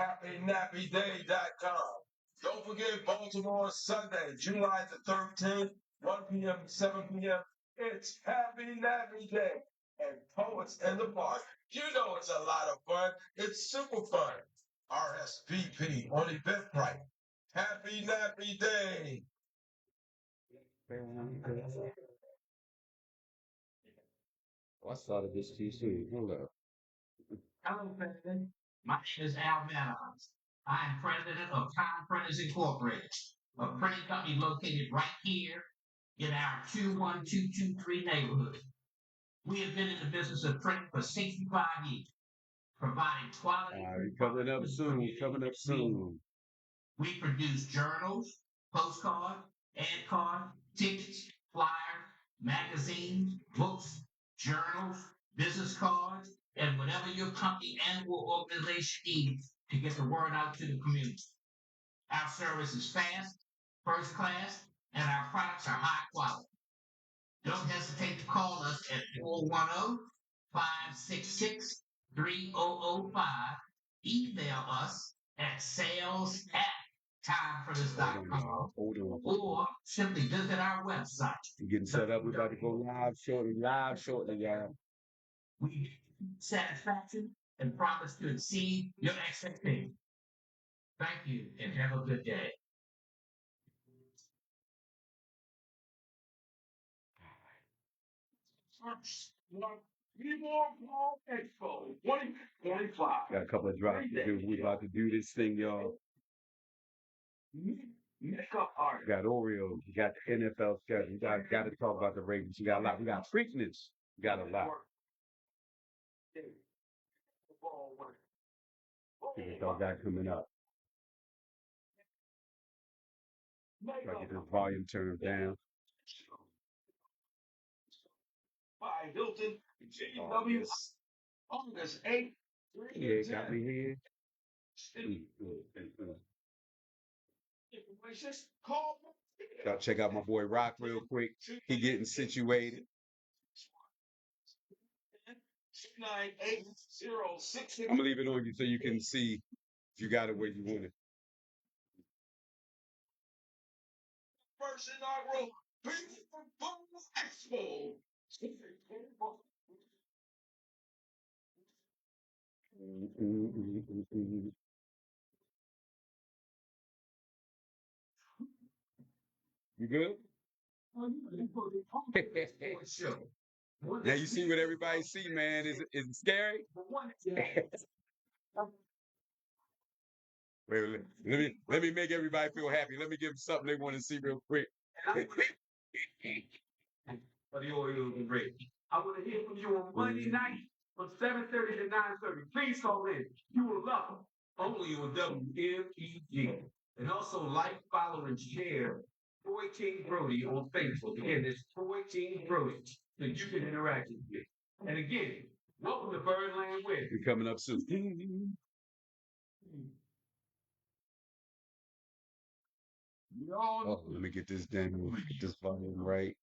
HappyNappyDay.com. Don't forget Baltimore Sunday, July the 13th, 1 p.m. to 7 p.m. It's Happy Nappy Day and Poets in the Park. You know it's a lot of fun. It's super fun. RSVP on Eventbrite. Happy Nappy Day. I started this too soon. Hold up. Hello, President. My name is Al Maddox. I am president of Time Printers Incorporated, a printing company located right here in our 21223 neighborhood. We have been in the business of printing for 65 years, providing quality. Coming up soon. Coming up soon. We produce journals, postcards, ad cards, tickets, flyers, magazines, books, journals, business cards, and whatever your company and or organization needs to get the word out to the community. Our service is fast, first class, and our products are high quality. Don't hesitate to call us at 410-566-3005. Email us at sales@timeprinters.com or simply visit our website. We're getting set up. We're about to go live shortly, y'all. We satisfaction and promise to exceed your expectations. Thank you and have a good day. Expo 2025. Got a couple of drops to do. We're about to do this thing, y'all. Makeup art. We got Oreo. We got the NFL schedule. We got to talk about the Ravens. We got a lot. We got Preakness. We got a lot. What y'all got coming up? Try to get this volume turned down. By Hilton, JW, August 8th. Yeah, got me here. Y'all check out my boy Rock real quick. He getting situated. 29806. I'm gonna leave it on you so you can see if you got it where you want it. First inaugural Expo. You good? Yeah, you see what everybody see, man. Is it scary? Wait, let me make everybody feel happy. Let me give them something they want to see real quick. For the Orioles and Ravens. I want to hear from you on Monday night from 7:30 to 9:30. Please call in. You will love them. Only on WMEG. And also like, follow, and share Troy King Brody on Facebook. Again, it's Troy King Brody. So you can interact with me. And again, welcome to Birdland West. We're coming up soon. Oh, let me get this damn this volume right.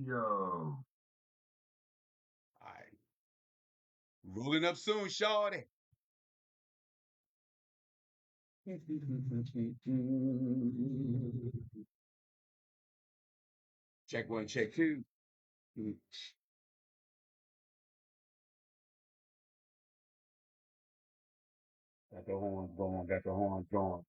Yo. All right. Rolling up soon, shorty. Check one, check two. Got the horns going, got the horns going.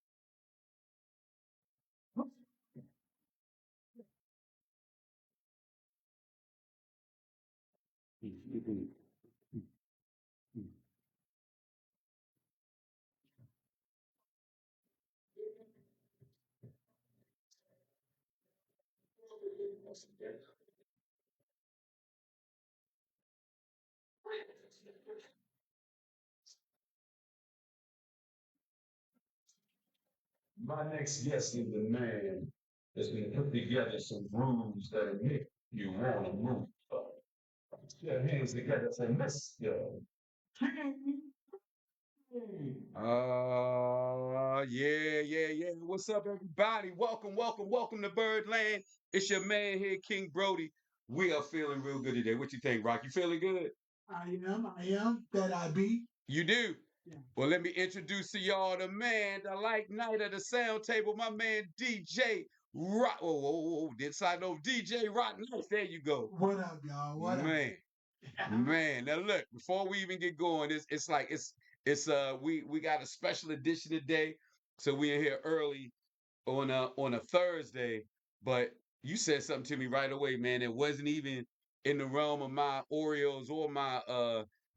My next guest is the man that's been put together some grooves that'll make you want to move. Put your hands together for Mr. Yeah. What's up, everybody? Welcome to Birdland. It's your man here, King Brody. We are feeling real good today. What you think, Rock? You feeling good? I am that I be. You do? Well, let me introduce to y'all the man, the light night of the sound table, my man DJ Rock. Whoa, whoa, whoa. This I know DJ Rock Nice. There you go. What up, y'all? What Man, up? man. Now look, before we even get going, it's like it's we got a special edition today. So we in here early on a Thursday, but you said something to me right away, man. It wasn't even in the realm of my Orioles or my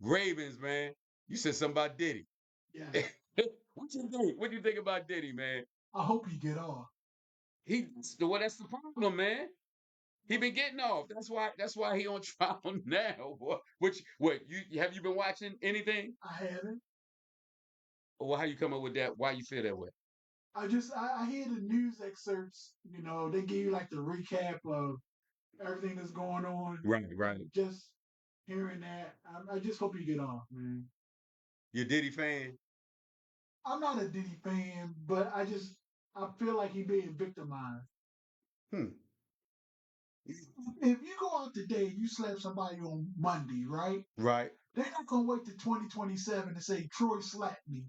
Ravens, man. You said something about Diddy. Yeah. What you think? What do you think about Diddy, man? I hope you get off. Well, that's the problem, man. He been getting off. That's why he on trial now. What you have you been watching anything? I haven't. Or how you come up with that? Why you feel that way? I hear the news excerpts. You know, they give you like the recap of everything that's going on. Right, right. Just hearing that, I just hope you get off, man. You a Diddy fan? I'm not a Diddy fan, but I feel like he being victimized. Hmm. If you go out today and you slap somebody on Monday, right? Right. They're not gonna wait to 2027 to say Troy slapped me.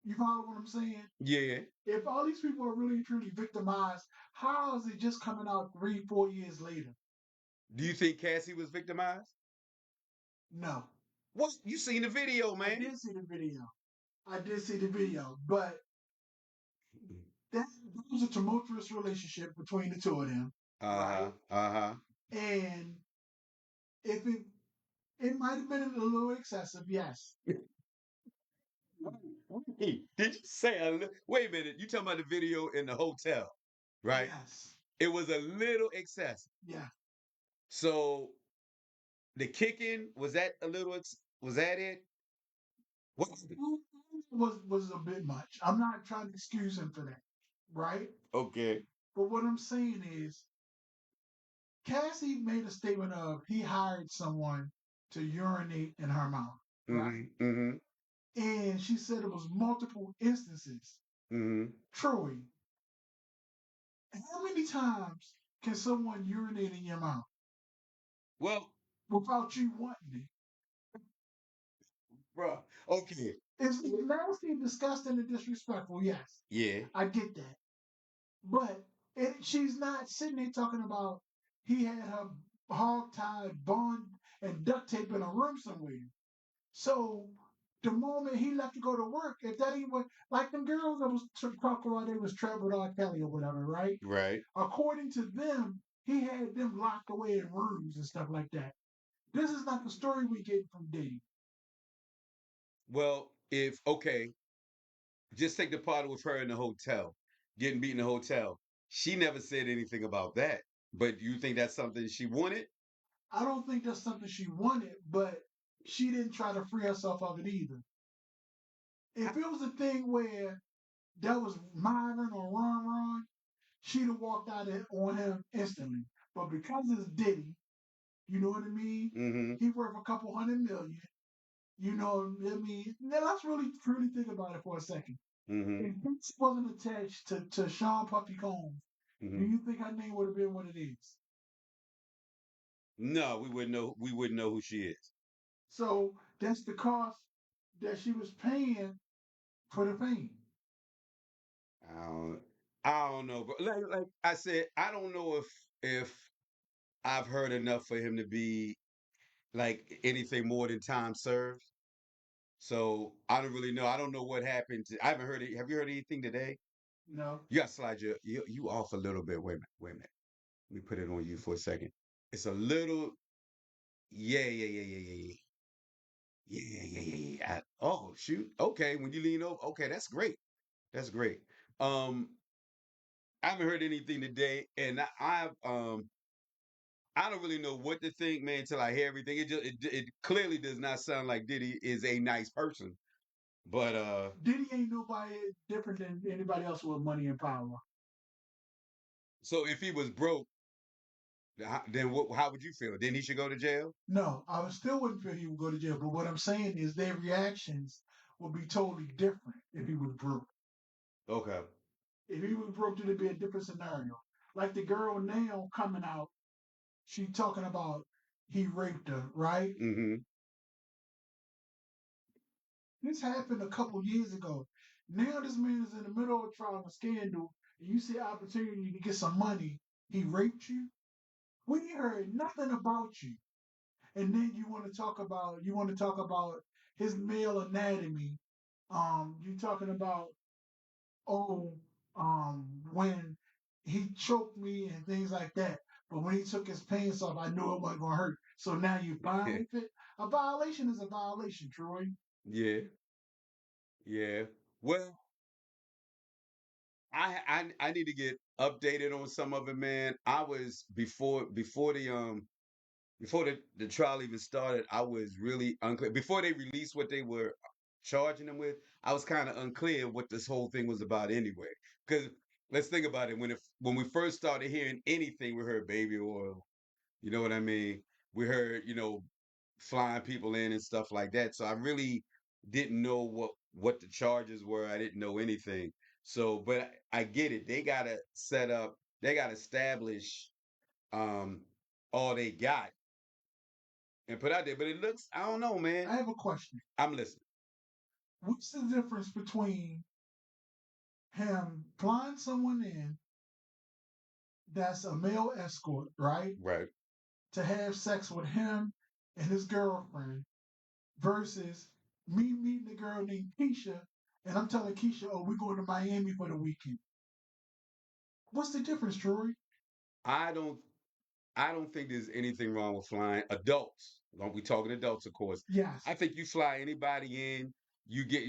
You follow what I'm saying? Yeah. If all these people are really truly victimized, how is it just coming out 3, 4 years later? Do you think Cassie was victimized? No. What? You seen the video, I man? did see the video. I did see the video, but that was a tumultuous relationship between the two of them, Uh-huh. right? Uh-huh. And if it might have been a little excessive, yes, Hey, did you say wait a minute? You talking about the video in the hotel, right? yes, It was a little excessive. yeah. So the kicking was that a little? Was that it? What? Was a bit much. I'm not trying to excuse him for that, right? Okay. But what I'm saying is, Cassie made a statement of he hired someone to urinate in her mouth, right? Mm-hmm. Mm-hmm. And she said it was multiple instances. Mm-hmm. Troy, how many times can someone urinate in your mouth Well, without you wanting it? bro. Okay. It's nasty, disgusting, and disrespectful, yes. Yeah. I get that. But she's not sitting there talking about he had her hog tied, bond, and duct tape in a room somewhere. So the moment he left to go to work, if that even like them girls that was talking about they was trapped with R. Kelly or whatever, right? Right. According to them, he had them locked away in rooms and stuff like that. This is not the story we get from Diddy. Well, if okay, just take the part with her in the hotel, getting beat in the hotel. She never said anything about that. But you think that's something she wanted? I don't think that's something she wanted, but she didn't try to free herself of it either. If it was a thing where that was Myron or Ron, she'd have walked out on him instantly. But because it's Diddy, you know what I mean? Mm-hmm. He worth a couple $100 million. You know, I mean, now let's really truly think about it for a second. Mm-hmm. If this wasn't attached to Sean Puffy Combs, do Mm-hmm. you think her name would have been what it is? No, we wouldn't know. We wouldn't know who she is. So that's the cost that she was paying for the fame. I don't. I don't know, but like I said, I don't know if I've heard enough for him to be like anything more than time served. So I don't really know. I don't know what happened. I haven't heard it. Have you heard anything today? No. You got to slide you off a little bit. Wait a minute. Wait a minute. Let me put it on you for a second. It's a little. Yeah, yeah, yeah, yeah, yeah, yeah. Yeah, yeah, yeah, yeah, yeah. Oh, shoot. Okay, when you lean over, okay, that's great. That's great. Um, I haven't heard anything today, and I don't really know what to think, man, until I hear everything. It clearly does not sound like Diddy is a nice person. But Diddy ain't nobody different than anybody else with money and power. so if he was broke, then how would you feel? Then he should go to jail? No, I still wouldn't feel he would go to jail. But what I'm saying is their reactions would be totally different if he was broke. Okay. If he was broke, it'd be a different scenario. Like the girl now coming out, she talking about he raped her, right? Mm-hmm. This happened a couple years ago. Now this man is in the middle of trial and scandal, and you see opportunity to get some money. He raped you. We heard nothing about you, and then you want to talk about his male anatomy. You talking about oh, when he choked me and things like that. But when he took his pants off, I knew it wasn't gonna hurt. So now you violate it. A violation is a violation, Troy. Yeah, yeah. Well, I need to get updated on some of it, man. I was before the trial even started, I was really unclear. Before they released what they were charging them with, I was kind of unclear what this whole thing was about anyway. Because let's think about it. When we first started hearing anything, we heard baby oil. You know what I mean? We heard, flying people in and stuff like that. So I really didn't know what the charges were. I didn't know anything. So, but I get it. They gotta set up. They gotta establish um all they got and put out there. But it looks, I don't know, man. I have a question. I'm listening. What's the difference between him flying someone in that's a male escort, right? Right. To have sex with him and his girlfriend versus me meeting a girl named Keisha and I'm telling Keisha, oh, we're going to Miami for the weekend. What's the difference, Troy? I don't I don't think there's anything wrong with flying adults. Don't we talking adults, of course. Yes. I think you fly anybody in, you get,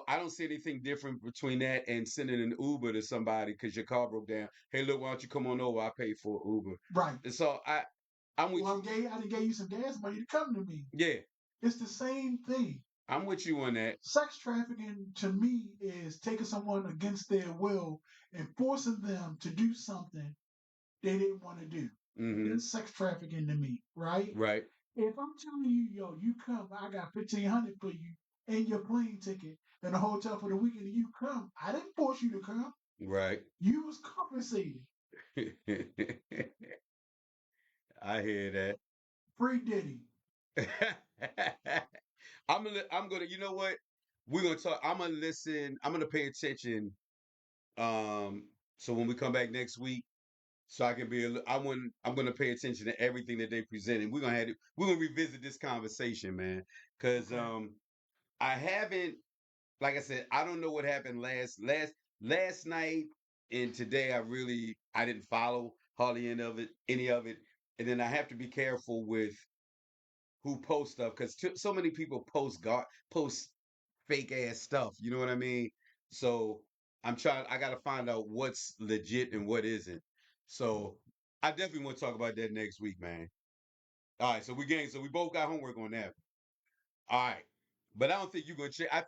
I don't see anything different between that and sending an Uber to somebody because your car broke down. Hey, look, why don't you come on over? I pay for an Uber. Right. And so I'm with Well, you. I done gave you some gas money to come to me. Yeah, It's the same thing. I'm with you on that. Sex trafficking to me is taking someone against their will and forcing them to do something they didn't want to do. Mm-hmm. That's sex trafficking to me, right? Right. If I'm telling you, yo, you come, I got $1,500 for you and your plane ticket and a hotel for the weekend, and you come. I didn't force you to come. Right. You was compensated. I hear that. Free Diddy. I'm gonna, you know what? We're gonna talk. I'm gonna listen. I'm gonna pay attention. So when we come back next week, so I can be. I'm gonna pay attention to everything that they presented. We're gonna revisit this conversation, man. Because Okay. I haven't. Like I said, I don't know what happened last night and today. I didn't follow hardly any of it, and then I have to be careful with who posts stuff because so many people post fake ass stuff. You know what I mean? So I got to find out what's legit and what isn't. So I definitely want to talk about that next week, man. All right, so we both got homework on that. All right, but I don't think you're gonna change. I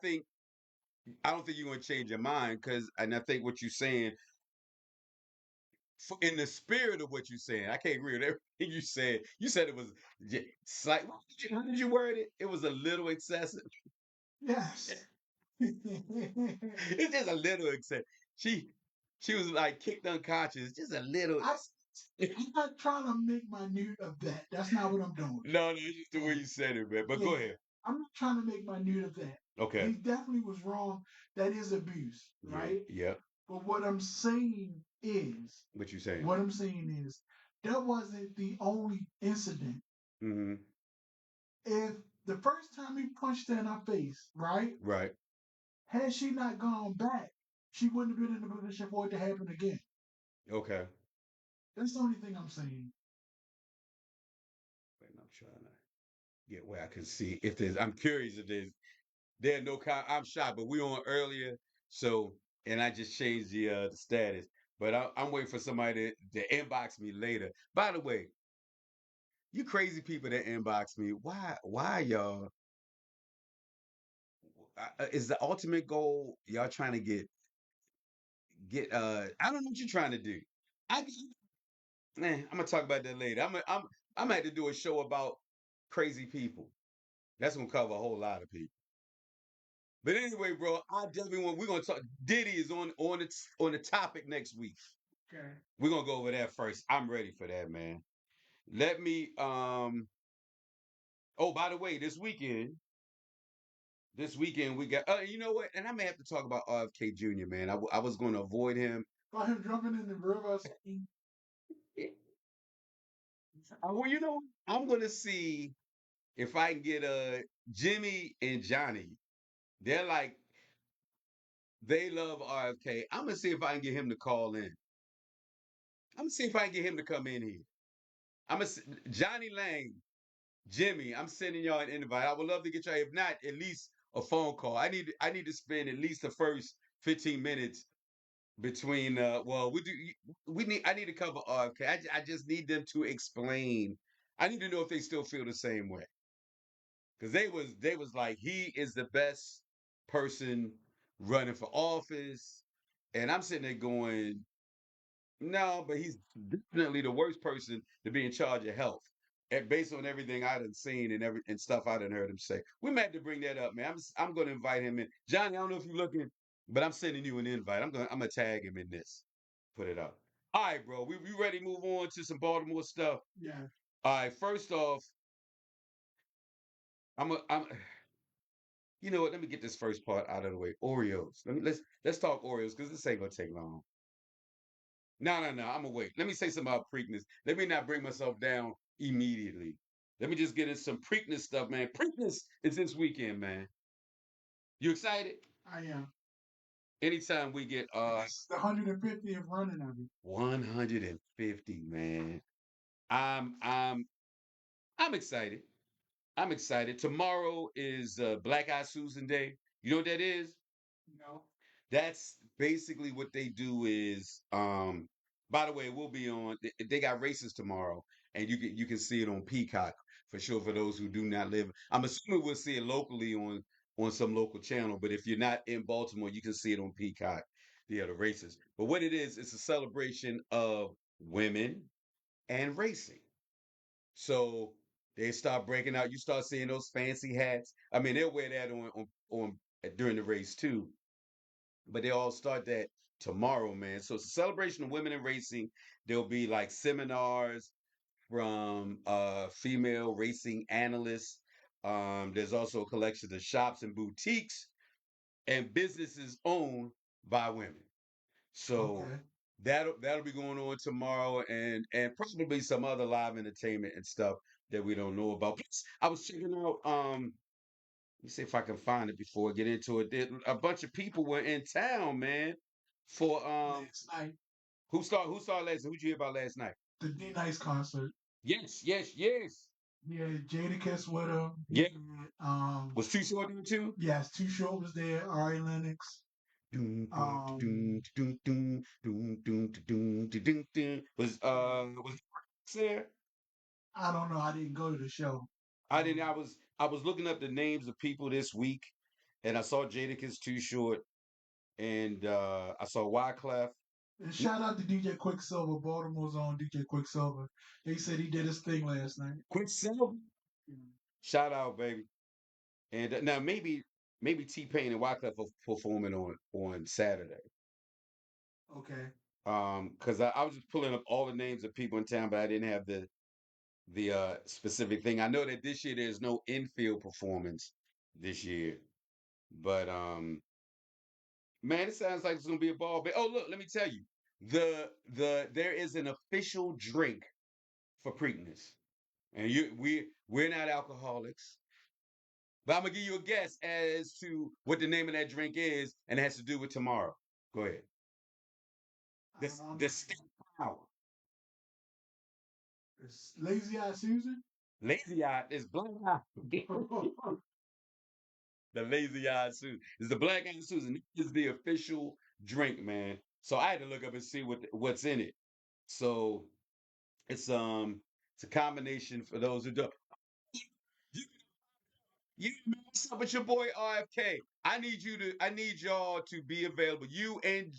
don't think you're gonna change your mind and I think what you're saying, in the spirit of what you're saying, I can't agree with everything you said. You said it was slight. How did you word it? It was a little excessive. Yes. It's just a little excessive. She was like kicked unconscious, just a little. I'm not trying to make my nude of that. That's not what I'm doing. No, it's just the way you said it, man. But go ahead. I'm not trying to make my nude of that. Okay. He definitely was wrong. That is abuse, right? Yeah. But what I'm saying is, What you saying? what I'm saying is, that wasn't the only incident. Mm-hmm. If the first time he punched her in her face, right? Right. Had she not gone back, she wouldn't have been in a position for it to happen again. Okay. That's the only thing I'm saying. And I'm trying to get where I can see if there's. I'm curious if there's no. I'm shocked, but we on earlier, so and I just changed the status. But I'm waiting for somebody to inbox me later. By the way, you crazy people that inbox me, why y'all? Is the ultimate goal y'all trying to get? I don't know what you're trying to do. I Man, I'm gonna talk about that later. I'm gonna have to do a show about crazy people. That's gonna cover a whole lot of people. But anyway, bro, I definitely want. We're gonna talk. Diddy is on the topic next week. Okay. We're gonna go over that first. I'm ready for that, man. Let me. Oh, by the way, this weekend this weekend we got. You know what? And I may have to talk about RFK Jr. Man. I was going to avoid him. Saw him jumping in the river. Well, you know, I'm going to see if I can get Jimmy and Johnny. They're like they love RFK. I'm gonna see if I can get him to call in. I'm gonna see if I can get him to come in here. I'm gonna Johnny Lang, Jimmy. I'm sending y'all an invite. I would love to get y'all. If not, at least a phone call. I need to spend at least the first 15 minutes between. Well, we need. I need to cover RFK. I just need them to explain. I need to know if they still feel the same way because they was like he is the best person running for office, and I'm sitting there going, no, but he's definitely the worst person to be in charge of health. And based on everything I done seen and stuff I done heard him say, we might have to bring that up, man. I'm going to invite him in. Johnny, I don't know if you're looking, but I'm sending you an invite. I'm gonna tag him in this. Put it up. All right, bro. We ready to move on to some Baltimore stuff? Yeah. All right. First off, I'm you know what? Let me get this first part out of the way. Oreos. Let's talk Oreos because this ain't gonna take long. No, no, no. I'm gonna wait. Let me say something about Preakness. Let me not bring myself down immediately. Let me just get in some Preakness stuff, man. Preakness is this weekend, man. You excited? I am. Anytime we get It's the 150th running of it. 150, man. I'm excited. I'm excited. Tomorrow is Black Eye Susan Day. You know what that is? No. That's basically what they do is by the way, we'll be on they got races tomorrow and you can see it on Peacock for sure for those who do not live. I'm assuming we'll see it locally on some local channel, but if you're not in Baltimore, you can see it on Peacock, the other races. But what it is, it's a celebration of women and racing. So they start breaking out, you start seeing those fancy hats. I mean, they'll wear that on during the race too, but they all start that tomorrow, man. So it's a celebration of women in racing. There'll be like seminars from female racing analysts. There's also a collection of shops and boutiques and businesses owned by women. So Okay. that'll be going on tomorrow and probably some other live entertainment and stuff that we don't know about. Plus, I was checking out let me see if I can find it before I get into it. A bunch of people were in town, man. For Last night, who saw last night? Who'd you hear about last night? the D Nice concert. Yes, yes, yes. He had Jadakiss with him. He Yeah. had, Was Too Short there too? yes, Too Short was there. Ari Lennox. Doom, doom, Um, doom, doom, doom, doom, doom, doom, doom, doom. Was there? I don't know. I didn't go to the show. I didn't. I was looking up the names of people this week, and I saw Jadakiss Too Short, and I saw Wyclef. And shout out to DJ Quicksilver, Baltimore's own DJ Quicksilver. They said he did his thing last night. Quicksilver. Yeah. Shout out, baby. And now maybe T Pain and Wyclef are performing on Saturday. Okay. Because I was just pulling up all the names of people in town, but I didn't have the specific thing. I know that this year there's no infield performance this year, but man, it sounds like it's gonna be a ball. But oh, look, let me tell you, there is an official drink for Preakness, and we're not alcoholics. But I'm gonna give you a guess as to what the name of that drink is, and it has to do with tomorrow. Go ahead. The state power. It's Lazy Eye Susan. Lazy Eye is black eye. The lazy eye Susan. It's the black eye Susan. This is the official drink, man. So I had to look up and see what's in it. So it's a combination for those who don't. Yeah, man, what's up with your boy RFK? I need y'all to be available. You and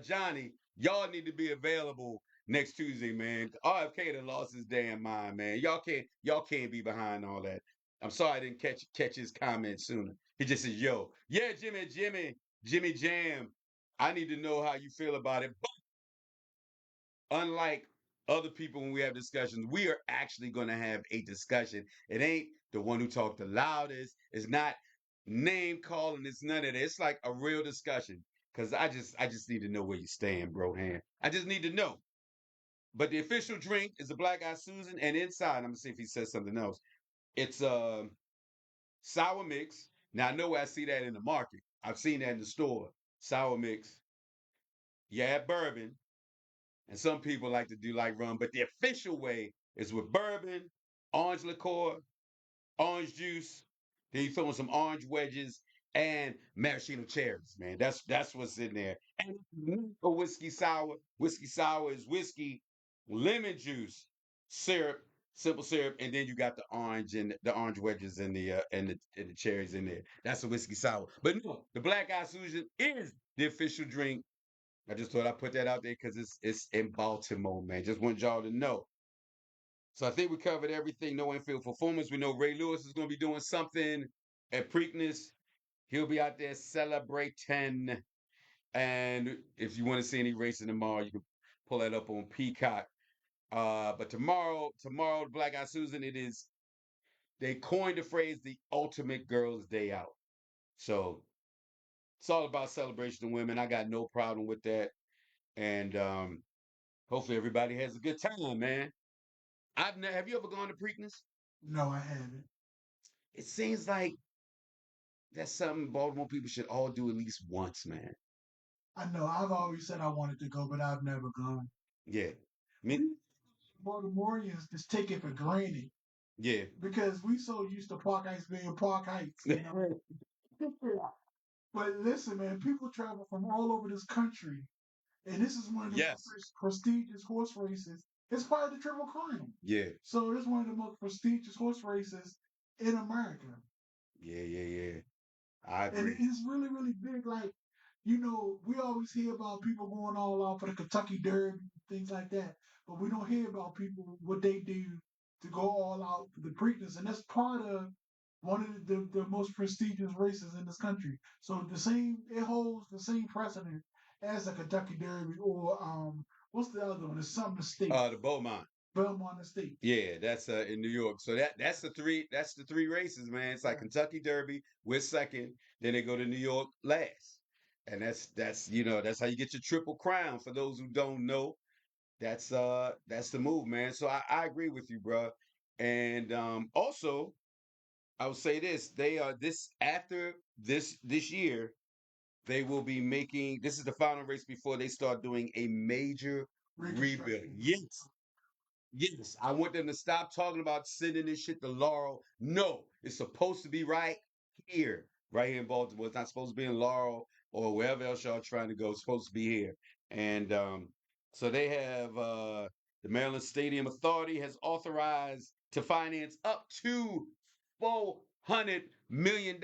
Johnny, y'all need to be available next Tuesday, man. RFK done lost his damn mind, man. Y'all can't be behind all that. I'm sorry I didn't catch his comment sooner. He just says, yo, yeah, Jimmy Jam. I need to know how you feel about it. But unlike other people when we have discussions, we are actually going to have a discussion. It ain't the one who talked the loudest. It's not name calling. It's none of that. It's like a real discussion. Cause I just need to know where you stand, bro. Hand. I just need to know. But the official drink is a Black Eyed Susan, and inside, I'm gonna see if he says something else. It's sour mix. Now I know where I see that in the market. I've seen that in the store. Sour mix. You add bourbon, and some people like to do like rum, but the official way is with bourbon, orange liqueur, orange juice. Then you throw in some orange wedges and maraschino cherries, man. That's what's in there. And a whiskey sour. Whiskey sour is whiskey, lemon juice, syrup, simple syrup, and then you got the orange wedges and the cherries in there. That's a whiskey sour. But no, the Black Eyed Susan is the official drink. I just thought I'd put that out there because it's in Baltimore, man. Just want y'all to know. So I think we covered everything. No infield performance. We know Ray Lewis is going to be doing something at Preakness. He'll be out there celebrating. And if you want to see any racing tomorrow, you can pull that up on Peacock. But tomorrow, the Black Eyed Susan, they coined the phrase the ultimate girls' day out. So it's all about celebration of women. I got no problem with that. And hopefully everybody has a good time, man. Have you ever gone to Preakness? No, I haven't. It seems like that's something Baltimore people should all do at least once, man. I know. I've always said I wanted to go, but I've never gone. Yeah. I mean, Baltimoreans just take it for granted yeah. because we so used to Park Heights being Park Heights. You know? But listen, man, people travel from all over this country, and this is one of the Yes. most prestigious horse races. It's part of the Triple Crown. Yeah. So it's one of the most prestigious horse races in America. Yeah. I And agree. it's really, really big. Like, we always hear about people going all out for the Kentucky Derby, things like that. But we don't hear about people, what they do to go all out for the Preakness. And that's part of one of the most prestigious races in this country. So it holds the same precedent as the Kentucky Derby or, what's the other one? It's something state. The Beaumont. Belmont Estate. Yeah, that's in New York. So that's the three races, man. It's like Yeah. Kentucky Derby, we're second, then they go to New York last. And that's how you get your triple crown. For those who don't know, that's the move, man. So I agree with you, bro. And also I will say this: they are this after this year, they will be making this is the final race before they start doing a major rebuild. Yes, yes, I want them to stop talking about sending this shit to Laurel. No, it's supposed to be right here in Baltimore. It's not supposed to be in Laurel or wherever else y'all trying to go. It's supposed to be here. And so they have the Maryland Stadium Authority has authorized to finance up to $400 million,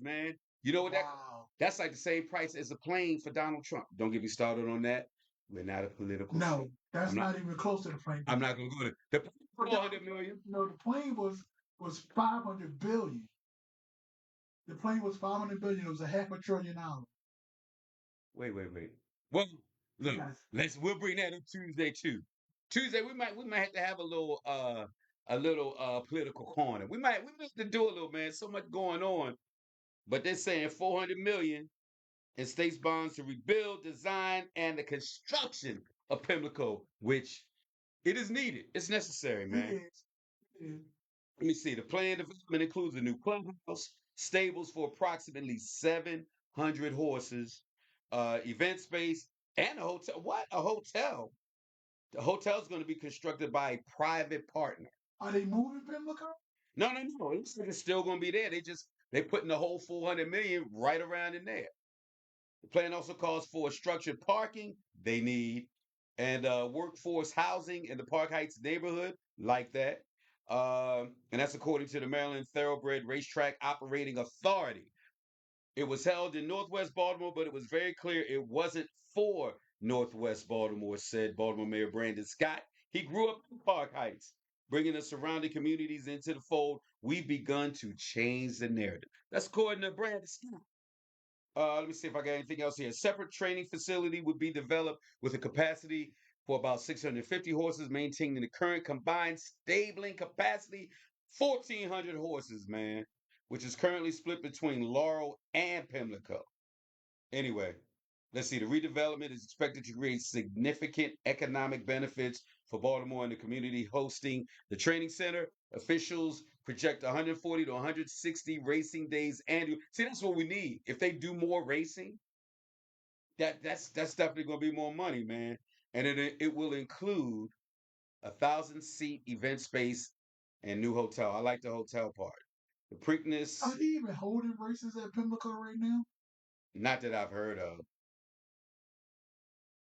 man. You know what that's like the same price as a plane for Donald Trump. Don't get me started on that. We're not a political show. No, that's not even close to the plane. I'm not gonna go to the 400 million. No, the plane was 500 billion. The plane was 500 billion. It was a half $1 trillion. Wait. Well, look, Yes. we'll bring that up Tuesday too. Tuesday we might have to have a little political corner. We might have to do a little, man. So much going on. But they're saying 400 million in states bonds to rebuild, design, and the construction of Pimlico, which it is needed. It's necessary, man. It is. Let me see. The planned development includes a new clubhouse, stables for approximately 700 horses, event space, and a hotel. What? A hotel? The hotel is going to be constructed by a private partner. Are they moving Pimlico? No. It's still going to be there. They putting the whole 400 million right around in there. The plan also calls for structured parking they need and workforce housing in the Park Heights neighborhood like that. And that's according to the Maryland Thoroughbred Racetrack Operating Authority. It was held in Northwest Baltimore, but it was very clear it wasn't for Northwest Baltimore, said Baltimore Mayor Brandon Scott. He grew up in Park Heights, bringing the surrounding communities into the fold. We've begun to change the narrative. That's according to Brandon Scott. Let me see if I got anything else here. A separate training facility would be developed with a capacity for about 650 horses, maintaining the current combined stabling capacity, 1,400 horses, man. which is currently split between Laurel and Pimlico. Anyway, let's see. The redevelopment is expected to create significant economic benefits for Baltimore and the community hosting the training center. Officials project 140 to 160 racing days annually. See, that's what we need. If they do more racing, that's definitely going to be more money, man. And it will include 1,000-seat event space and new hotel. I like the hotel part. The Preakness, Are they even holding races at Pimlico right now? not that I've heard of.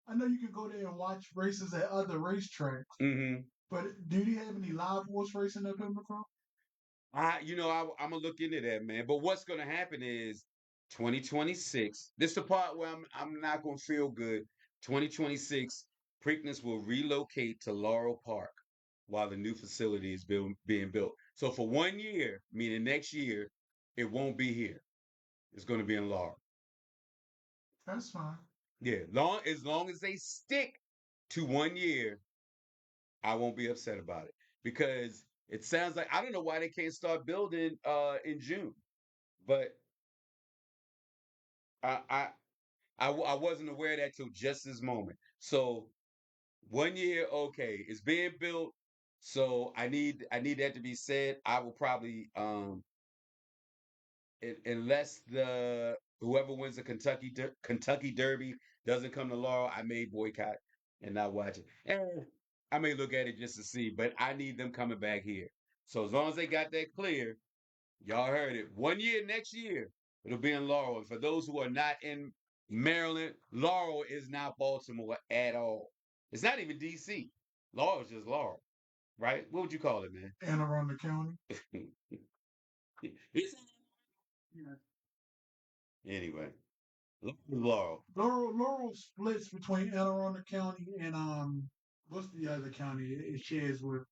I know you can go there and watch races at other racetracks, Mm-hmm. but do they have any live horse racing at Pimlico? I'm gonna look into that, man. But what's gonna happen is 2026. This is the part where I'm not gonna feel good. 2026, Preakness will relocate to Laurel Park while the new facility is being built. So for 1 year, meaning next year, it won't be here. It's gonna be in Laurel. That's fine. Yeah, as long as they stick to 1 year, I won't be upset about it because it sounds like I don't know why they can't start building in June, but I I I wasn't aware of that till just this moment. So 1 year, okay, it's being built. So I need that to be said. I will probably unless the whoever wins the Kentucky Derby doesn't come to Laurel, I may boycott and not watch it. And I may look at it just to see, but I need them coming back here. So as long as they got that clear, y'all heard it. 1 year next year, it'll be in Laurel. And for those who are not in Maryland, Laurel is not Baltimore at all. It's not even DC. Laurel is just Laurel, right? What would you call it, man? Anne Arundel County. It's- Yeah. anyway, Laurel. Laurel splits between Anne Arundel County and what's the other county it shares with?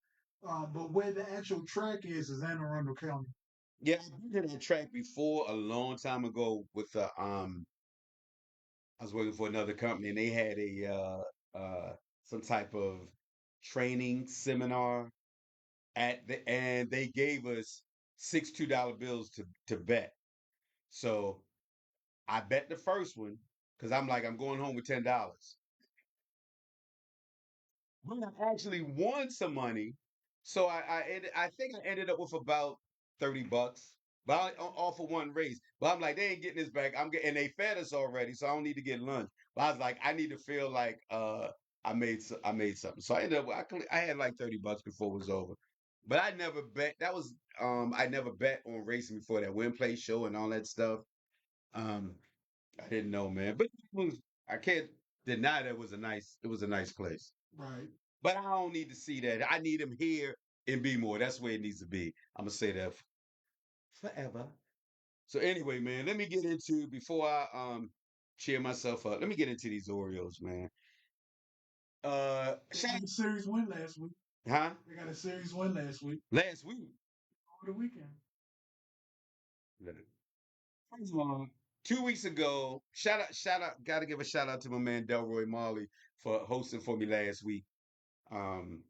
But where the actual track is Anne Arundel County. Yeah, I've been to that track before a long time ago with I was working for another company and they had some type of training seminar and they gave us six $2 bills to bet. So I bet the first one because I'm like I'm going home with $10. But I actually won some money, so I think I ended up with about $30, but all for one race. But I'm like they ain't getting this back. I'm getting and they fed us already, so I don't need to get lunch. But I was like I need to feel like I made something. So I ended up I had like $30 before it was over. But I never bet. That was I never bet on racing before that win play show and all that stuff. Um, I didn't know, man. But I can't deny that it was a nice place. Right. But I don't need to see that. I need him here in B-more. That's where it needs to be. I'm gonna say that forever. So anyway, man, let me get into before I cheer myself up. Let me get into these Oreos, man. They got a series win last week. Huh? They got a series win last week. Last week. Over the weekend. First of all, 2 weeks ago, shout out, gotta give a shout out to my man Delroy Marley for hosting for me last week. Um,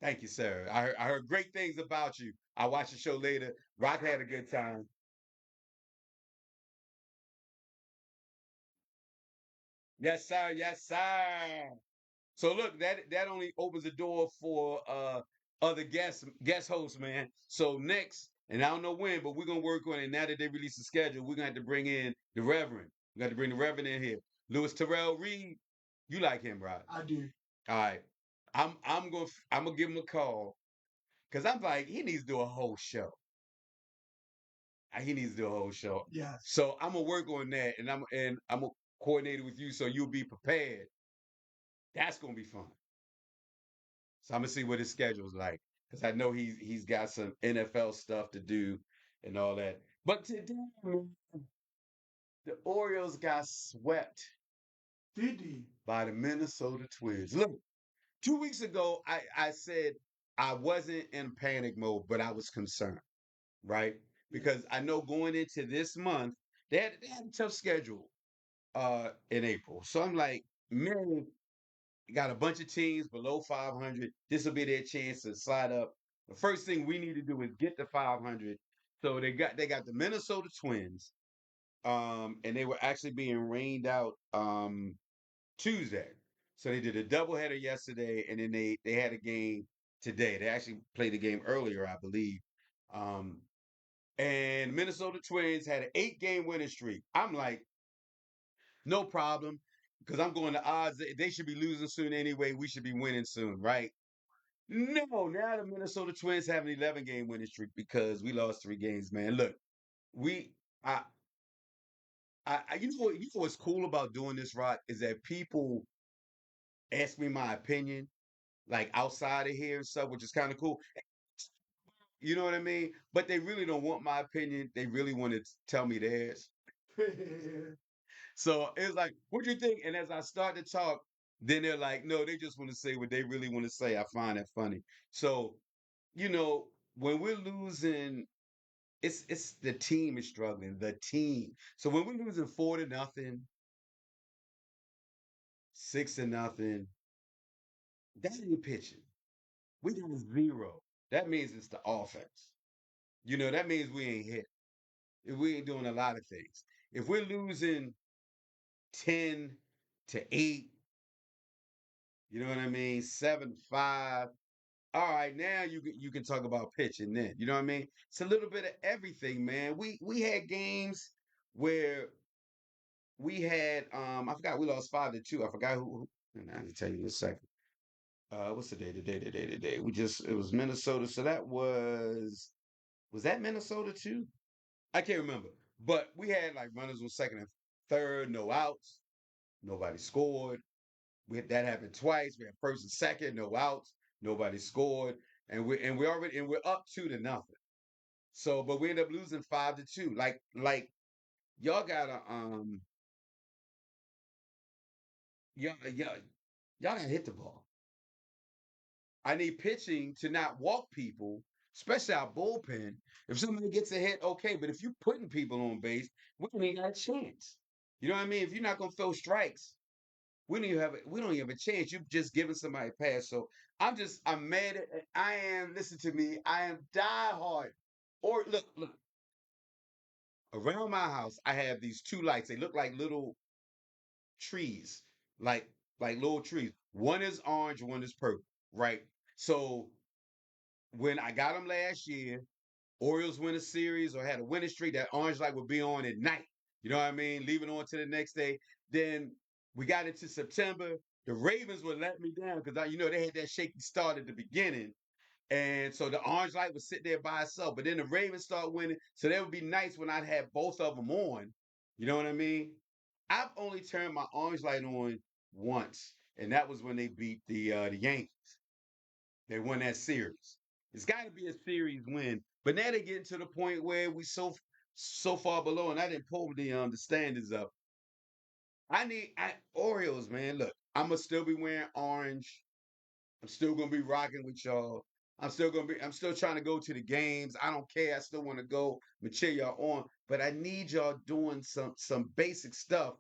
Thank you, sir. I heard great things about you. I watched the show later. Rock had a good time. Yes, sir. Yes, sir. So look, that only opens the door for other guest hosts, man. So next, and I don't know when, but we're gonna work on it. Now that they release the schedule, we're gonna have to bring in the Reverend. We got to bring the Reverend in here. Louis Terrell Reed. You like him, right? I do. All right. I'm gonna give him a call because I'm like he needs to do a whole show. He needs to do a whole show. Yes. So I'm gonna work on that, and I'm gonna coordinate it with you so you'll be prepared. That's gonna be fun. So I'm gonna see what his schedule's like because I know he's got some NFL stuff to do and all that. But today, the Orioles got swept Diddy. by the Minnesota Twins. Look, 2 weeks ago, I said I wasn't in panic mode, but I was concerned, right? Because I know going into this month, they had a tough schedule in April. So I'm like, man, got a bunch of teams below 500. This will be their chance to slide up The first thing we need to do is get to 500. So they got the Minnesota Twins, and they were actually being rained out Tuesday. So they did a doubleheader yesterday, and then they had a game today. They actually played the game earlier, I believe. Um, and Minnesota Twins had an 8-game winning streak. I'm like, no problem, because I'm going to odds. They should be losing soon anyway. We should be winning soon, right? No, now the Minnesota Twins have an 11-game winning streak because we lost 3 games, man. Look, we, I, you know what's cool about doing this, Rock, is that people ask me my opinion, like outside of here and stuff, which is kind of cool. You know what I mean? But they really don't want my opinion. They really want to tell me theirs. So it's like, what do you think? And as I start to talk, then they're like, no, they just want to say what they really want to say. I find that funny. So, when we're losing, it's the team is struggling. The team. So when we're losing 4-0, 6-0, that ain't pitching. We got 0. That means it's the offense. That means we ain't hit. We ain't doing a lot of things. If we're losing 10-8, you know what I mean? 7-5. All right, now you can talk about pitching then. You know what I mean? It's a little bit of everything, man. We had games where we had I forgot we lost 5-2. I forgot and I can tell you in a second. What's the day? The day. It was Minnesota. So that was that Minnesota too? I can't remember. But we had like runners on second and third, no outs, nobody scored. That happened twice. We had first and second, no outs, nobody scored, and we're up 2-0. So, but we end up losing 5-2. Like y'all gotta y'all gotta hit the ball. I need pitching to not walk people, especially our bullpen. If somebody gets a hit, okay, but if you're putting people on base, we don't even got a chance. You know what I mean? If you're not gonna throw strikes, we don't even have a chance. You've just given somebody a pass. So I'm mad at I am, listen to me, I am diehard. Or look, around my house, I have these 2 lights. They look like little trees, like like little trees. One is orange, one is purple, right? So when I got them last year, Orioles win a series or had a winning streak, that orange light would be on at night. You know what I mean? Leaving on to the next day. Then we got into September. The Ravens would let me down because they had that shaky start at the beginning. And so the orange light would sit there by itself. But then the Ravens start winning. So there would be nights when I'd have both of them on. You know what I mean? I've only turned my orange light on once, and that was when they beat the Yankees. They won that series. It's got to be a series win. But now they're getting to the point where we so far below, and I didn't pull the standards up. Orioles, man. Look, I'm gonna still be wearing orange. I'm still gonna be rocking with y'all. I'm still trying to go to the games. I don't care. I still want to go and cheer y'all on. But I need y'all doing some basic stuff.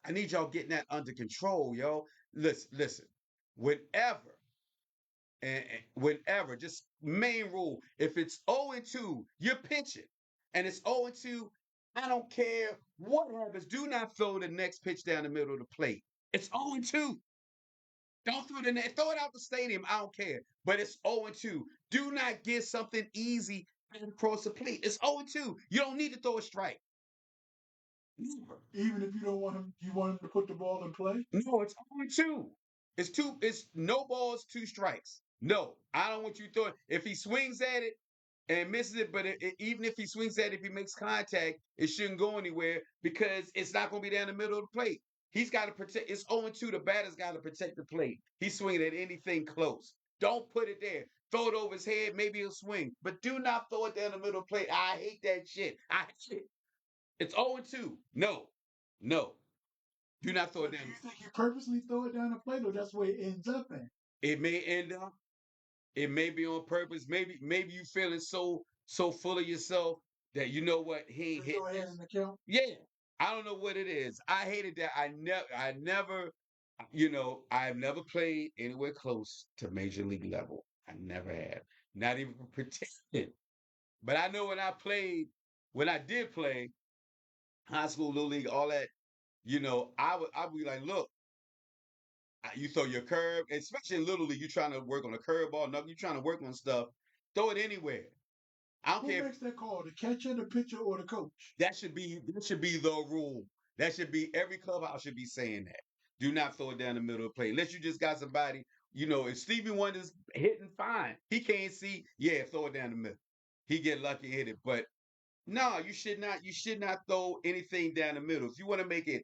I need y'all getting that under control, yo. Listen. Whenever and whenever, just main rule, if it's 0-2, you're pitching. And it's 0-2, I don't care what happens. Do not throw the next pitch down the middle of the plate. It's 0-2. Don't throw it out the stadium. I don't care. But it's 0-2. Do not get something easy across the plate. It's 0-2. You don't need to throw a strike. Never. Even if you don't want him, you want him to put the ball in play. No, it's 0-2. It's no balls, 2 strikes. No, I don't want you throwing. If he swings at it and misses it, but even if he swings at it, if he makes contact, it shouldn't go anywhere because it's not going to be down the middle of the plate. He's got to protect. It's 0-2. The batter's got to protect the plate. He's swinging at anything close. Don't put it there. Throw it over his head. Maybe he'll swing. But do not throw it down the middle of the plate. I hate that shit. I hate it. It's 0-2. No. No. Do not throw So it do down. you think you purposely throw it down the plate, or that's where it ends up at? It may end up. It may be on purpose. Maybe you feeling so full of yourself that you know what he ain't To hit throw ahead this. in the count? Yeah, I don't know what it is. I hated that. I never, I've never played anywhere close to major league level. I never have. not even protected. But I know when I did play high school, little league, all that, I would be like, look, you throw your curve, especially in little league, you're trying to work on a curveball, no, you're trying to work on stuff, throw it anywhere. I don't Who care if makes that call? The catcher, the pitcher, or the coach? that should be the rule. That should be every clubhouse should be saying that. Do not throw it down the middle of the plate. Unless you just got somebody, if Stevie Wonder's hitting fine. He can't see, yeah, throw it down the middle. He get lucky and hit it. But no, you should not throw anything down the middle. If you want to make it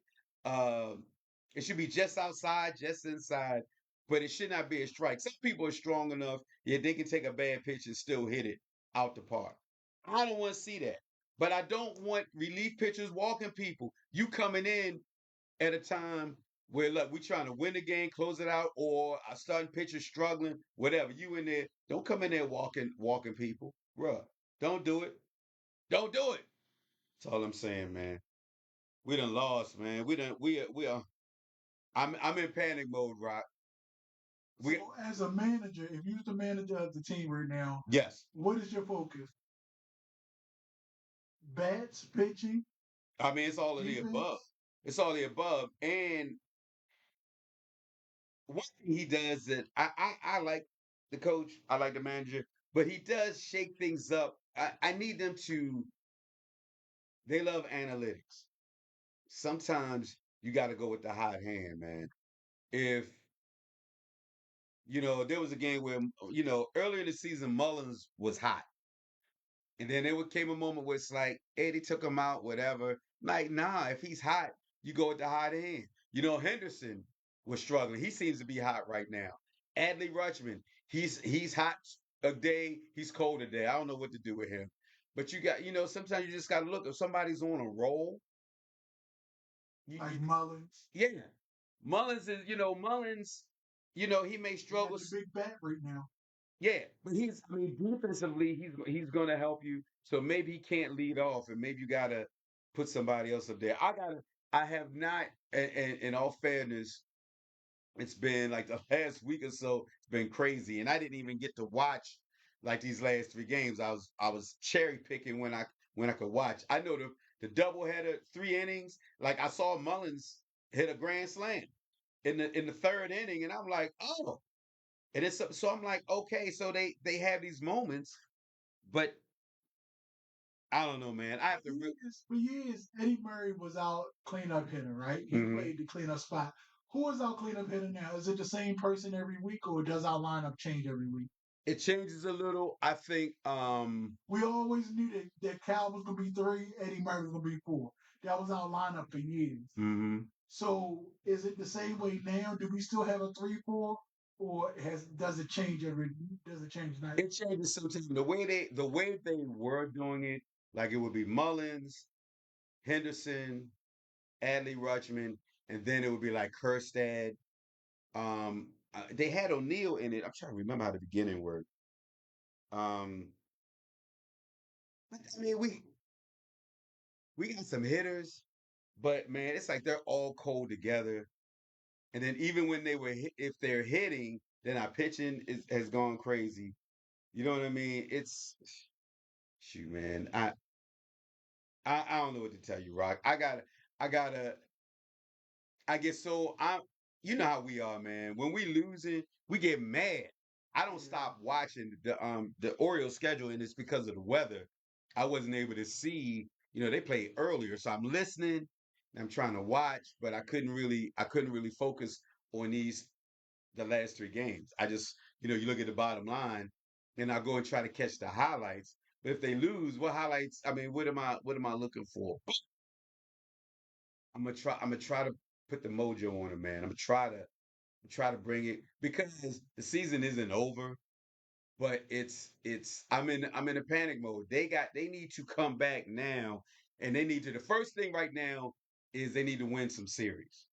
it should be just outside, just inside, but it should not be a strike. Some people are strong enough, yeah, they can take a bad pitch and still hit it out the park. I don't want to see that. But I don't want relief pitchers walking people. You coming in at a time where look, we trying to win the game, close it out, or a starting pitcher struggling, whatever. You in there, don't come in there walking people. Bruh, don't do it. Don't do it. That's all I'm saying, man. We done lost, man. We are. I'm in panic mode, Rock. We So, as a manager, if you're the manager of the team right now, Yes. what is your focus? Bats, pitching, I mean, it's all of the above. defense? It's all the above. And one thing he does that I like the coach, I like the manager, but he does shake things up. I need them to. They love analytics. Sometimes you got to go with the hot hand, man. If there was a game where earlier in the season Mullins was hot. And then there came a moment where it's like Eddie took him out, whatever. Like, nah, if he's hot, you go with the hot hand. Henderson was struggling. He seems to be hot right now. Adley Rutschman, he's hot a day, he's cold a day. I don't know what to do with him. But sometimes you just got to look. If somebody's on a roll, Like Mullins. yeah. Mullins, he may He got struggle. the big bat right now. Yeah, but I mean, defensively, he's going to help you. So maybe he can't lead off, and maybe you got to put somebody else up there. I have not, and in all fairness, it's been like the last week or so, it's been crazy, and I didn't even get to watch like these last three games. I was cherry picking when I could watch. I know the doubleheader, 3 innings. Like I saw Mullins hit a grand slam in the third inning, and I'm like, oh. And it's so I'm like, okay, so they have these moments, but I don't know, man. I have to. For years, Eddie Murray was out cleanup hitter, right? He Mhm. played the cleanup spot. Who is our cleanup hitter now? Is it the same person every week, or does our lineup change every week? It changes a little. I think. We always knew that Cal was going to be 3, Eddie Murray was going to be 4. That was our lineup for years. Mhm. So is it the same way now? Do we still have a 3-4, or does it change now? It changes sometimes. The way they were doing it, like it would be Mullins, Henderson, Adley Rutschman, and then it would be like Kerstad. They had O'Neal in it. I'm trying to remember how the beginning worked. Um, but I mean, we got some hitters, but man, it's like they're all cold together. And then even when if they're hitting, then our pitching has gone crazy. You know what I mean? It's shoot, man. I don't know what to tell you, Rock. I gotta I get so I'm you know how we are, man. When we losing, we get mad. I don't Yeah. stop watching the Orioles schedule, and it's because of the weather. I wasn't able to see, they play earlier, so I'm listening and I'm trying to watch, but I couldn't really focus on the last three games. I just, you look at the bottom line, and I go and try to catch the highlights. But if they lose, what highlights? I mean, what am I looking for? I'm gonna try to put the mojo on it, man. I'm try to bring it because the season isn't over, but I'm in a panic mode. They need to come back now, and they need to. The first thing right now is they need to win some series,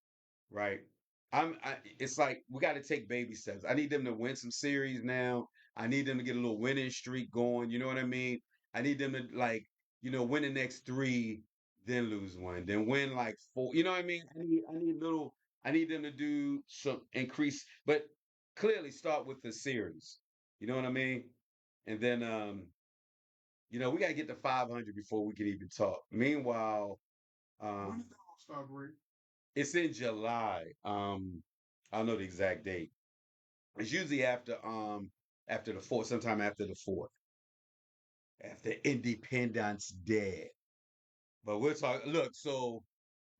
right? It's like we got to take baby steps. I need them to win some series now. I need them to get a little winning streak going. You know what I mean? I need them to win the next three, then lose one, then win like four. You know what I mean? I need them to do some increase, but clearly start with the series. You know what I mean? And then we gotta get to 500 before we can even talk. Meanwhile, When is the All-Star break? it's in July. I don't know the exact date. It's usually after the fourth, sometime after the fourth, after Independence Day. But we'll talk. Look, so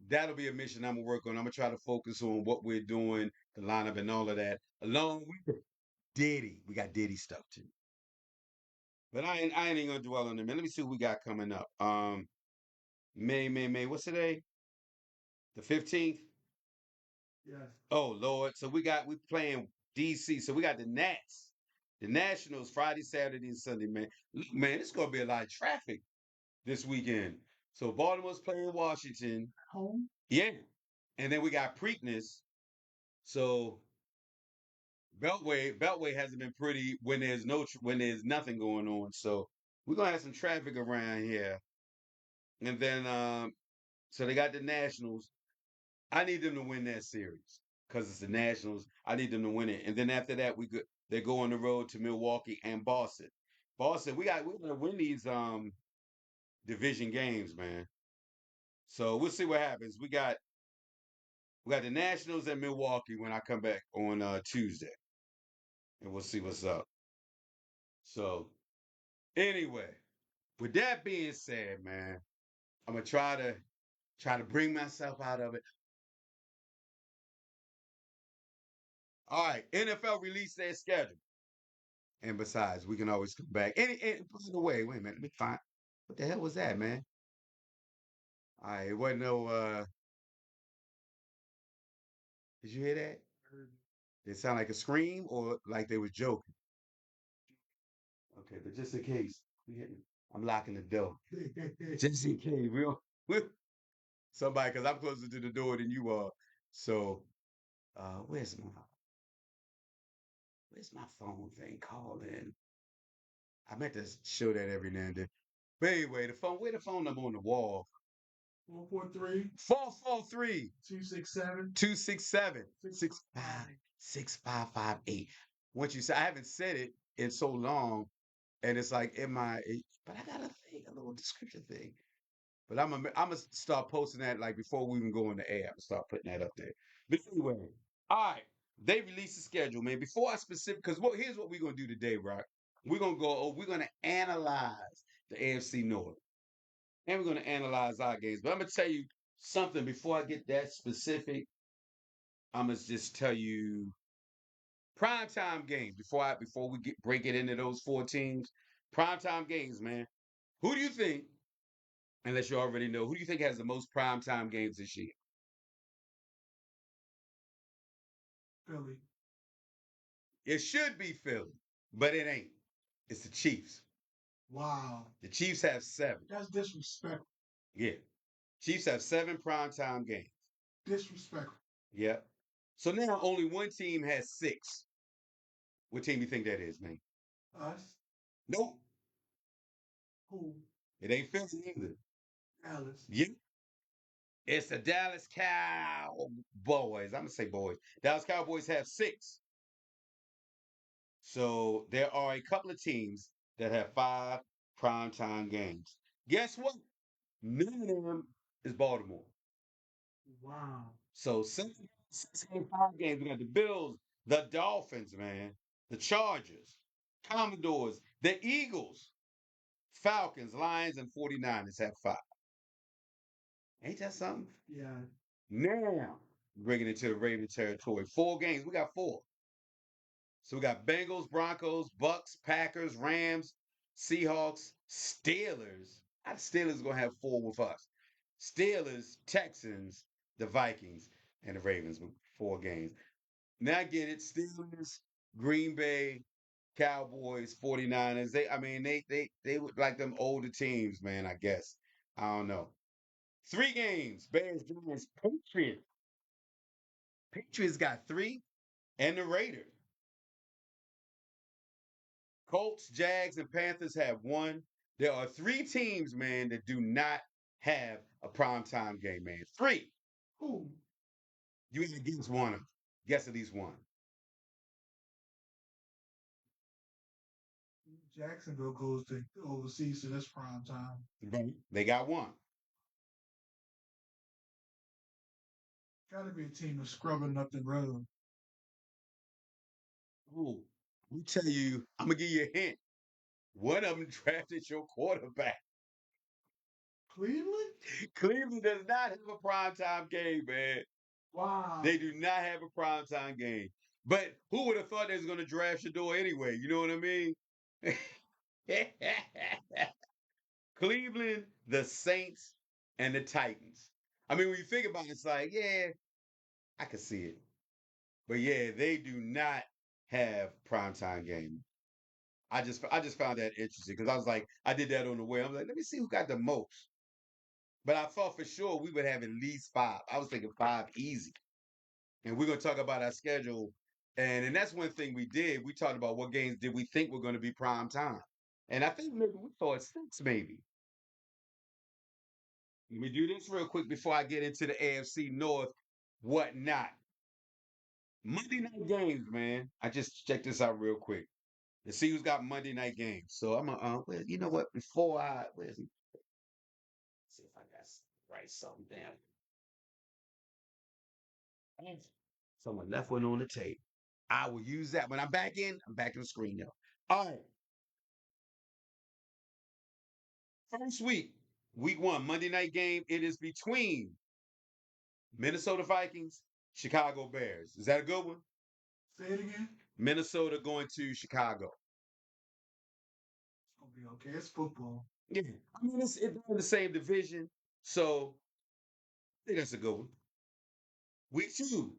that'll be a mission I'm gonna work on. I'm gonna try to focus on what we're doing, the lineup, and all of that. Along with Diddy, we got Diddy stuff too. But I ain't even gonna dwell on it, man. Let me see what we got coming up. May. What's today? The 15th. Yes. Oh Lord. So we playing DC. So we got the Nats, the Nationals Friday, Saturday, and Sunday, man. Look, man, it's gonna be a lot of traffic this weekend. So Baltimore's playing Washington. Home? Yeah. And then we got Preakness. So Beltway hasn't been pretty when when there's nothing going on. So we're gonna have some traffic around here. And then so they got the Nationals. I need them to win that series because it's the Nationals. I need them to win it. And then after that, they go on the road to Milwaukee and Boston. Boston, we're gonna win these division games, man. So we'll see what happens. We got the Nationals and Milwaukee when I come back on Tuesday. And we'll see what's up. So anyway, with that being said, man, I'm gonna try to bring myself out of it. All right, NFL released their schedule. And besides, we can always come back. And by the way, wait a minute, let me find what the hell was that, man? All right, it wasn't no did you hear that? Did it sound like a scream or like they was joking? Okay, but just in case, I'm locking the door. Just in case. We somebody, because I'm closer to the door than you are. So where's my phone thing calling? I meant to show that every now and then. But anyway, where the phone number on the wall? 443 443 267 267 6558. Once you say, I haven't said it in so long, and it's like but I got a little description thing. But I'm gonna start posting that like before we even go in the air. I'm gonna start putting that up there. But anyway, all right, they released the schedule, man. Before I because here's what we're gonna do today, right? We're gonna analyze the AFC North, and we're gonna analyze our games. But I'm gonna tell you something before I get that specific. I'm gonna just tell you primetime games before we break it into those four teams. Primetime games, man. Who do you think, unless you already know, who do you think has the most primetime games this year? Philly. It should be Philly, but it ain't. It's the Chiefs. Wow. The Chiefs have 7. That's disrespectful. Yeah. Chiefs have 7 primetime games. Disrespectful. Yep. So now only one team has 6. What team do you think that is, man? Us? Nope. Who? It ain't Philly either. Dallas. Yeah. It's the Dallas Cowboys. I'm gonna say boys. Dallas Cowboys have 6. So there are a couple of teams that have 5 primetime games. Guess what? None of them is Baltimore. Wow. So 6 5 games. We got the Bills, the Dolphins, man, the Chargers, Commodores, the Eagles, Falcons, Lions, and 49ers have 5. Ain't that something? Yeah. Now, bringing it to the Raven territory. 4 games. We got 4. So we got Bengals, Broncos, Bucks, Packers, Rams, Seahawks, Steelers. How the Steelers gonna have 4 with us? Steelers, Texans, the Vikings, and the Ravens with 4 games. Now I get it. Steelers, Green Bay, Cowboys, 49ers. They would like them older teams, man, I guess. I don't know. 3 games. Bears, Giants, Patriots. Patriots got 3, and the Raiders. Colts, Jags, and Panthers have 1. There are 3 teams, man, that do not have a primetime game, man. 3. Who? You got to guess one of them. Guess at least one. Jacksonville goes to overseas to this prime time. They got one. Got to be a team that's scrubbing up the road. Oh, let me tell you, I'm gonna give you a hint. One of them drafted your quarterback. Cleveland? Cleveland does not have a primetime game, man. Wow. They do not have a primetime game. But who would have thought they was going to draft Shador anyway? You know what I mean? Cleveland, the Saints, and the Titans. I mean, when you think about it, it's like, yeah, I can see it. But yeah, they do not have primetime game. I just found that interesting because I was like, I did that on the way. I was like, let me see who got the most. But I thought for sure we would have at least five. I was thinking five easy. And we're gonna talk about our schedule. And that's one thing we did. We talked about what games did we think were going to be prime time. And I think maybe we thought six, maybe. Let me do this real quick before I get into the AFC North, whatnot. Monday night games, man. I just checked this out real quick. The Seagulls got Monday night games. So I'm well, you know what? Before where's he? See if I got write something down. Someone left one on the tape. I will use that when I'm back in. I'm back in the screen now. All right. First week one, Monday night game. It is between Minnesota Vikings, Chicago Bears. Is that a good one? Say it again. Minnesota going to Chicago. It's gonna be okay. It's football. Yeah, I mean it's in the same division, so I think that's a good one. Week two,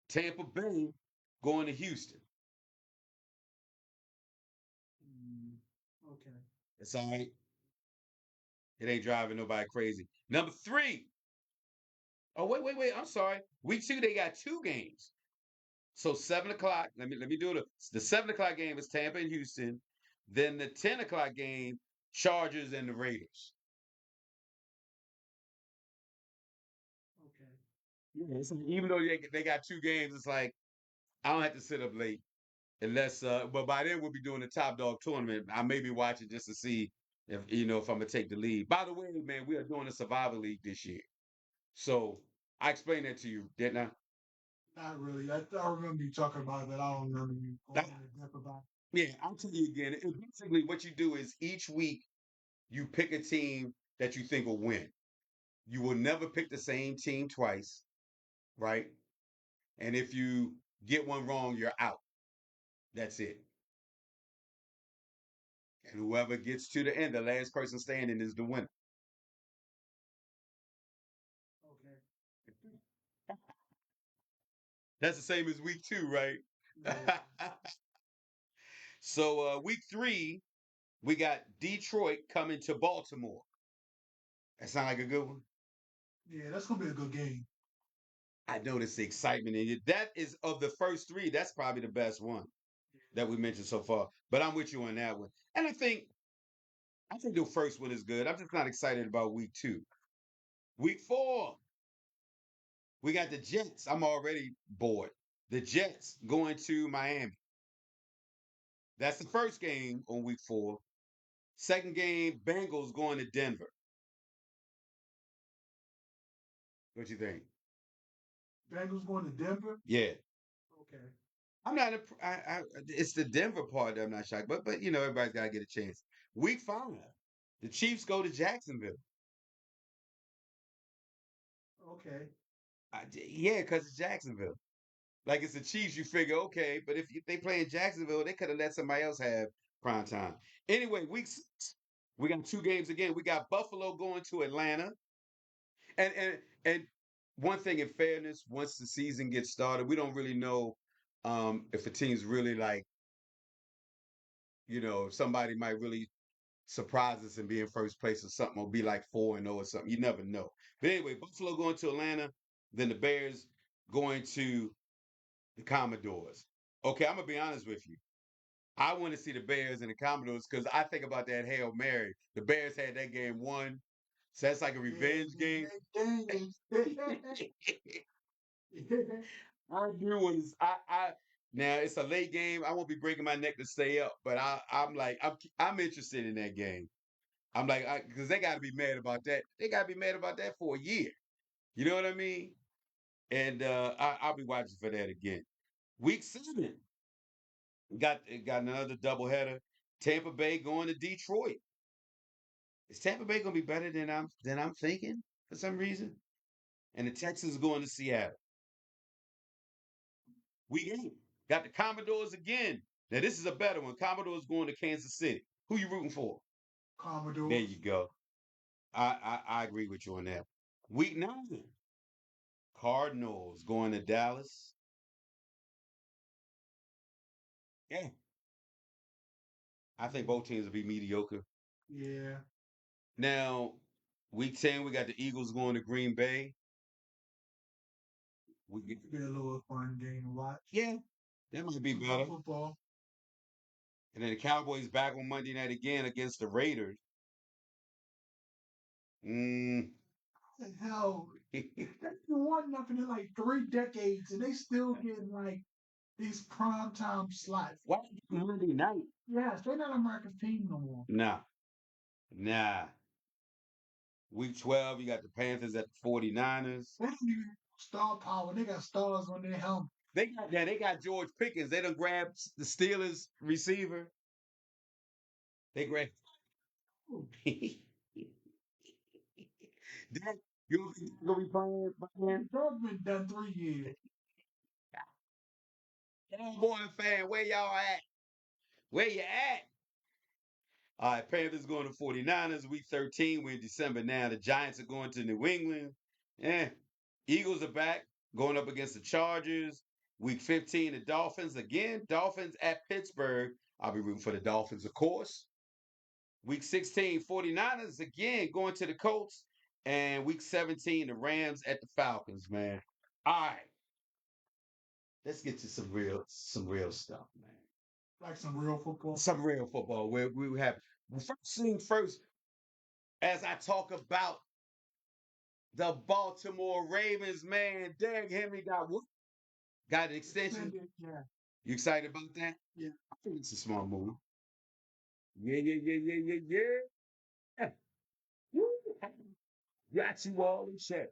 Tampa Bay going to Houston. Okay. It's all right. It ain't driving nobody crazy. Number three. Oh wait. I'm sorry. Week two they got two games. So 7 o'clock. Let me do the 7 o'clock game is Tampa and Houston. Then the 10 o'clock game, Chargers and the Raiders. Okay. Yeah, it's like, even though they got two games, it's like I don't have to sit up late unless. But by then we'll be doing the Top Dog tournament. I may be watching just to see if I'm gonna take the lead. By the way, man, we are doing a Survivor League this year. So I explained that to you, didn't I? Not really. I remember you talking about it, but I don't remember you going into depth about Yeah, I'll tell you again. Basically, what you do is each week you pick a team that you think will win. You will never pick the same team twice, right? And if you get one wrong, you're out. That's it. And whoever gets to the end, the last person standing is the winner. it. That's the same as week two, right? Okay. Yeah. So week three, we got Detroit coming to Baltimore. That sound like a good one. Yeah, that's gonna be a good game. I noticed the excitement in it. That is of the first three. That's probably the best one that we mentioned so far. But I'm with you on that one. And I think the first one is good. I'm just not excited about week two. Week four, we got the Jets. I'm already bored. The Jets going to Miami. That's the first game on week four. Second game, Bengals going to Denver. What you think? Bengals going to Denver. Yeah. Okay. I'm not. It's the Denver part that I'm not shocked, but everybody's got to get a chance. Week five, the Chiefs go to Jacksonville. Okay. Yeah, because it's Jacksonville. Like it's the Chiefs, you figure okay, but if they play in Jacksonville, they could have let somebody else have prime time. Anyway, week six, we got two games again. We got Buffalo going to Atlanta, and one thing in fairness, once the season gets started, we don't really know if a team's really like, if somebody might really surprise us and be in first place or something, or be like 4-0 or something. You never know. But anyway, Buffalo going to Atlanta, then the Bears going to the Commodores. Okay, I'm gonna be honest with you. I want to see the Bears and the Commodores because I think about that Hail Mary. The Bears had that game won, so that's like a revenge game. I do want to. Now it's a late game. I won't be breaking my neck to stay up, but I'm interested in that game. I'm like, because they got to be mad about that. They got to be mad about that for a year. You know what I mean? And I'll be watching for that again. Week 7 got another doubleheader. Tampa Bay going to Detroit. Is Tampa Bay gonna be better than I'm thinking for some reason? And the Texans going to Seattle. Week 8 got the Commodores again. Now this is a better one. Commodores going to Kansas City. Who you rooting for? Commodore. There you go. I agree with you on that. Week 9, Cardinals going to Dallas. Yeah, I think both teams will be mediocre. Yeah. Now, week 10, we got the Eagles going to Green Bay. We Be a little fun game to watch. Yeah, that might be better. Football. And then the Cowboys back on Monday night again against the Raiders. The hell, they won nothing in like 3 decades, and they still getting like these primetime slots. Why Monday night? Yes, they're not America's team no more. Nah. Week 12, you got the Panthers at the 49ers. They don't even have star power. They got stars on their helmet. They got George Pickens. They done grabbed the Steelers receiver. They grabbed. Dad, you gonna be playing by then? Dog's been done 3 years. Cowboy fan, where y'all at? Where you at? All right, Panthers going to 49ers. Week 13, we're in December now. The Giants are going to New England. Eagles are back, going up against the Chargers. Week 15, the Dolphins again. Dolphins at Pittsburgh. I'll be rooting for the Dolphins, of course. Week 16, 49ers again going to the Colts. And week 17, the Rams at the Falcons, man. All right. Let's get to some real stuff, man. Like some real football. Some real football. Where we have first thing first, as I talk about the Baltimore Ravens, man, Derrick Henry got what? Got an extension. Yeah. You excited about that? Yeah. I think it's a smart move. Yeah. Woo. Got you all in check.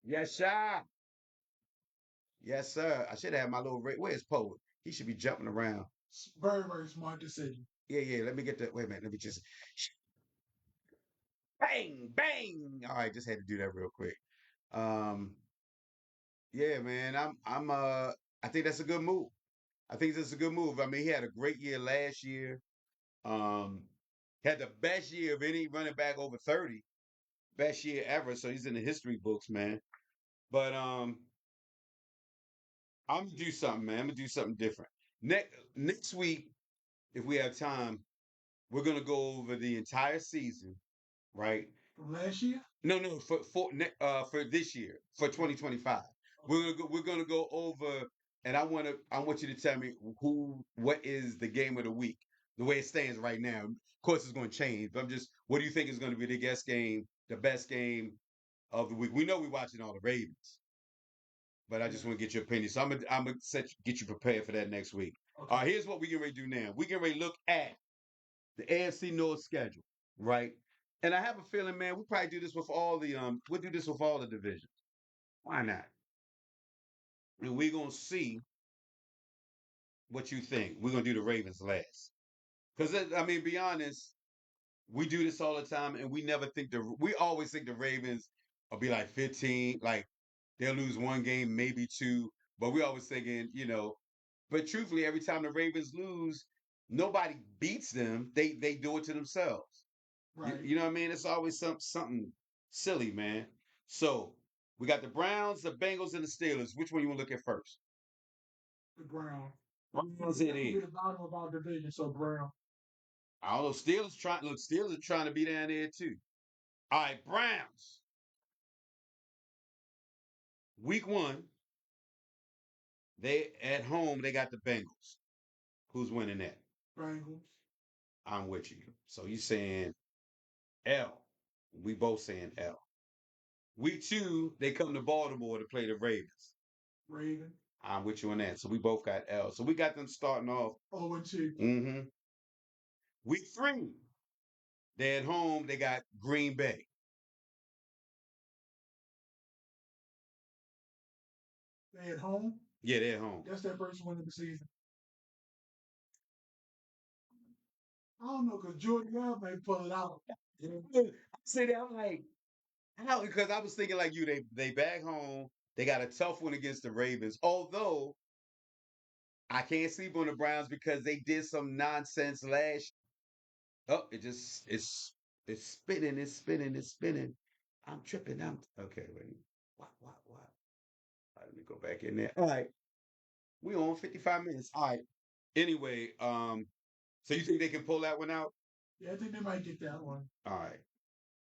Yes, sir. Yes, sir. I should have my little where's Poet? He should be jumping around. Very, very smart decision. Yeah. Let me get that. Wait a minute. Let me just bang, bang. All right, just had to do that real quick. Yeah, man. I think that's a good move. I think that's a good move. I mean, he had a great year last year. Had the best year of any running back over 30. Best year ever. So he's in the history books, man. But I'm gonna do something, man. I'm gonna do something different. Next week, if we have time, we're gonna go over the entire season, right? From last year? No, for this year, for 2025. We're gonna go over, and I want you to tell me what is the game of the week, the way it stands right now. Of course, it's gonna change, but what do you think is gonna be the best game of the week? We know we're watching all the Ravens, but I just want to get your opinion. So I'm gonna get you prepared for that next week. Okay. All right, here's what we get ready to do now. We get ready to look at the AFC North schedule, right? And I have a feeling, man, we'll probably do this with all the we'll do this with all the divisions. Why not? And we're gonna see what you think. We're gonna do the Ravens last. Because I mean, be honest, we do this all the time, and we always think the Ravens will be like 15, like they'll lose one game, maybe two. But we always thinking, but truthfully, every time the Ravens lose, nobody beats them. They do it to themselves. Right. You know what I mean? It's always something silly, man. So we got the Browns, the Bengals, and the Steelers. Which one you want to look at first? The Browns. Browns it is. We're the bottom of our division, so Brown. I don't know. Steelers are trying to be down there too. All right, Browns. Week 1, they at home. They got the Bengals. Who's winning that? Bengals. I'm with you. So you saying L? We both saying L. Week 2, they come to Baltimore to play the Ravens. Ravens. I'm with you on that. So we both got L. So we got them starting off. 0-2. Mm-hmm. Week 3, they're at home. They got Green Bay. They at home. Yeah, they're at home. That's their first win of the season. I don't know, because Jordan Love may pull it out. I say that, I'm like, how? Because I was thinking like you, they back home. They got a tough one against the Ravens. Although I can't sleep on the Browns because they did some nonsense last. Oh, it's spinning, it's spinning, it's spinning. I'm tripping. I'm okay. Wait, what? All right, let me go back in there. All right, we on 55 minutes. All right. Anyway, so you think they can pull that one out? Yeah, I think they might get that one. All right.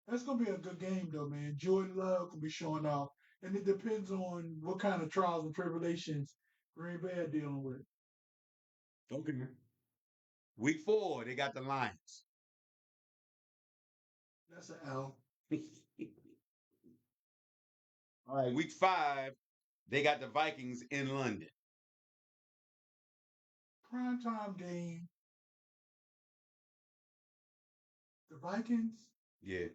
That's gonna be a good game though, man. Jordan Love will be showing off, and it depends on what kind of trials and tribulations Green Bay are dealing with. Okay. Week 4, they got the Lions. That's an L. All right. Week 5, they got the Vikings in London. Primetime game. The Vikings. Yeah.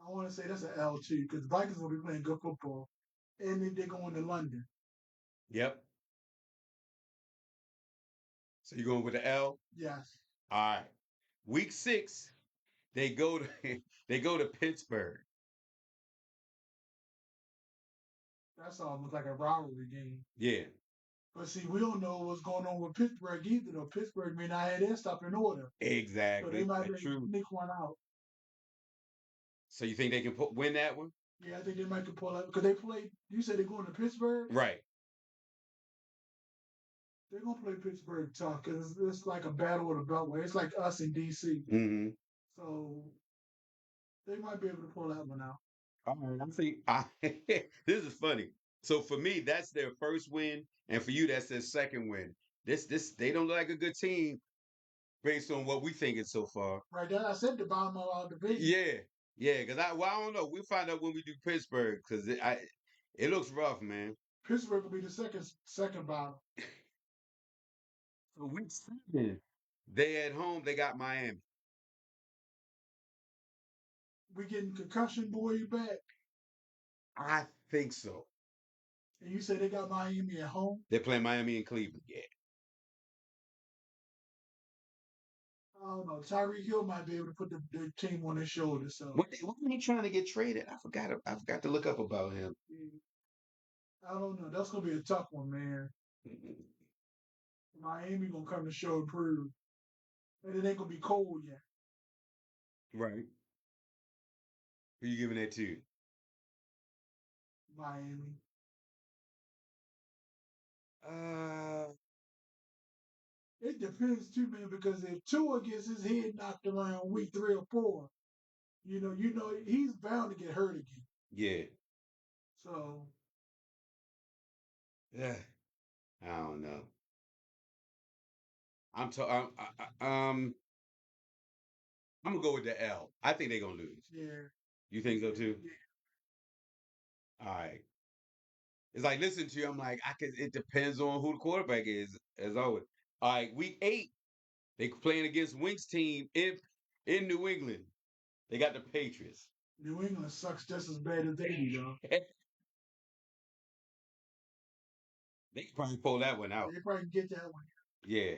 I want to say that's an L too, because the Vikings will be playing good football, and they're going to London. Yep. So you're going with the L? Yes. All right. Week 6, they go to they go to Pittsburgh. That's almost like a rivalry game. Yeah. But see, we don't know what's going on with Pittsburgh either, though. Pittsburgh may not have their stuff in order. Exactly. So they might That's be able true. to sneak one out. So you think they can win that one? Yeah, I think they might can pull out because they played. You said they're going to Pittsburgh. Right. They're gonna play Pittsburgh tough because it's like a battle of the beltway. It's like us in DC. Mm-hmm. So they might be able to pull that one out. All right. This is funny. So for me, that's their first win, and for you, that's their second win. This they don't look like a good team based on what we thinking so far. Right there, I said the bottom of our division. Yeah, because I don't know. We'll find out when we do Pittsburgh because it looks rough, man. Pittsburgh will be the second bottom. So week 7, they at home. They got Miami. We getting concussion boy back, I think so. and you said they got Miami at home. They're playing Miami and Cleveland. Yeah. I don't know. Tyreek Hill might be able to put the team on his shoulders. So When he trying to get traded? I forgot to look up about him. I don't know. That's gonna be a tough one, man. Miami gonna come to show and prove, and it ain't gonna be cold yet. Right. Who you giving that to? Miami. It depends too, man, because if Tua gets his head knocked around week 3 or 4, you know he's bound to get hurt again. Yeah. So Yeah. I don't know. I'm gonna go with the L. I think they're gonna lose. yeah. You think so too? Yeah. All right. It's like listening to you. I'm like, it depends on who the quarterback is, as always. All right, week 8, they playing against Wink's team in New England. They got the Patriots. New England sucks just as bad as they do, though. They can probably pull that one out. They probably can get that one. Yeah.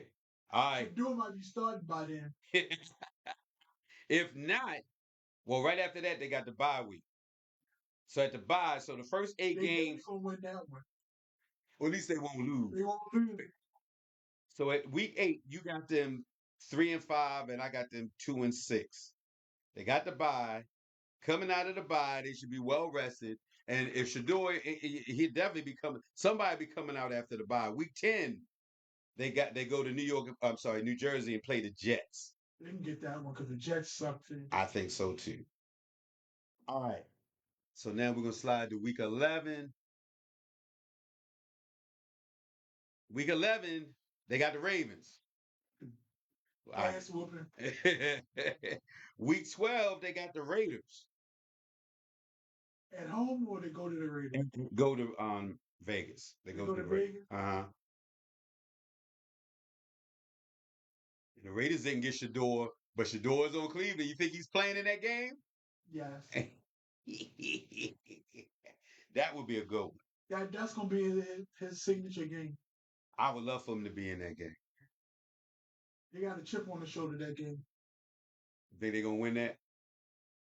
All right. Shador might be starting by then. If not, well, right after that, they got the bye week. So at the bye, so the first 8 games, gonna win that one. well, at least they won't lose. They won't lose. So at week 8, you got them 3-5, and I got them 2-6. They got the bye. Coming out of the bye, they should be well rested. And if Shador, he'd definitely be coming. Somebody be coming out after the bye. Week 10, they go to New Jersey, and play the Jets. They can get that one because the Jets suck too. I think so too. All right. So now we're gonna slide to week 11. Week 11, they got the Ravens. Ass whooping. Week 12, they got the Raiders. At home or they go to the Raiders? And go to Vegas. They They go go to to the Raiders. Vegas? Uh-huh. The Raiders didn't get Shador, but Shador's on Cleveland. You think he's playing in that game? Yes. That would be a good one. That's gonna be his signature game. I would love for him to be in that game. They got a chip on the shoulder that game. Think they're gonna win that?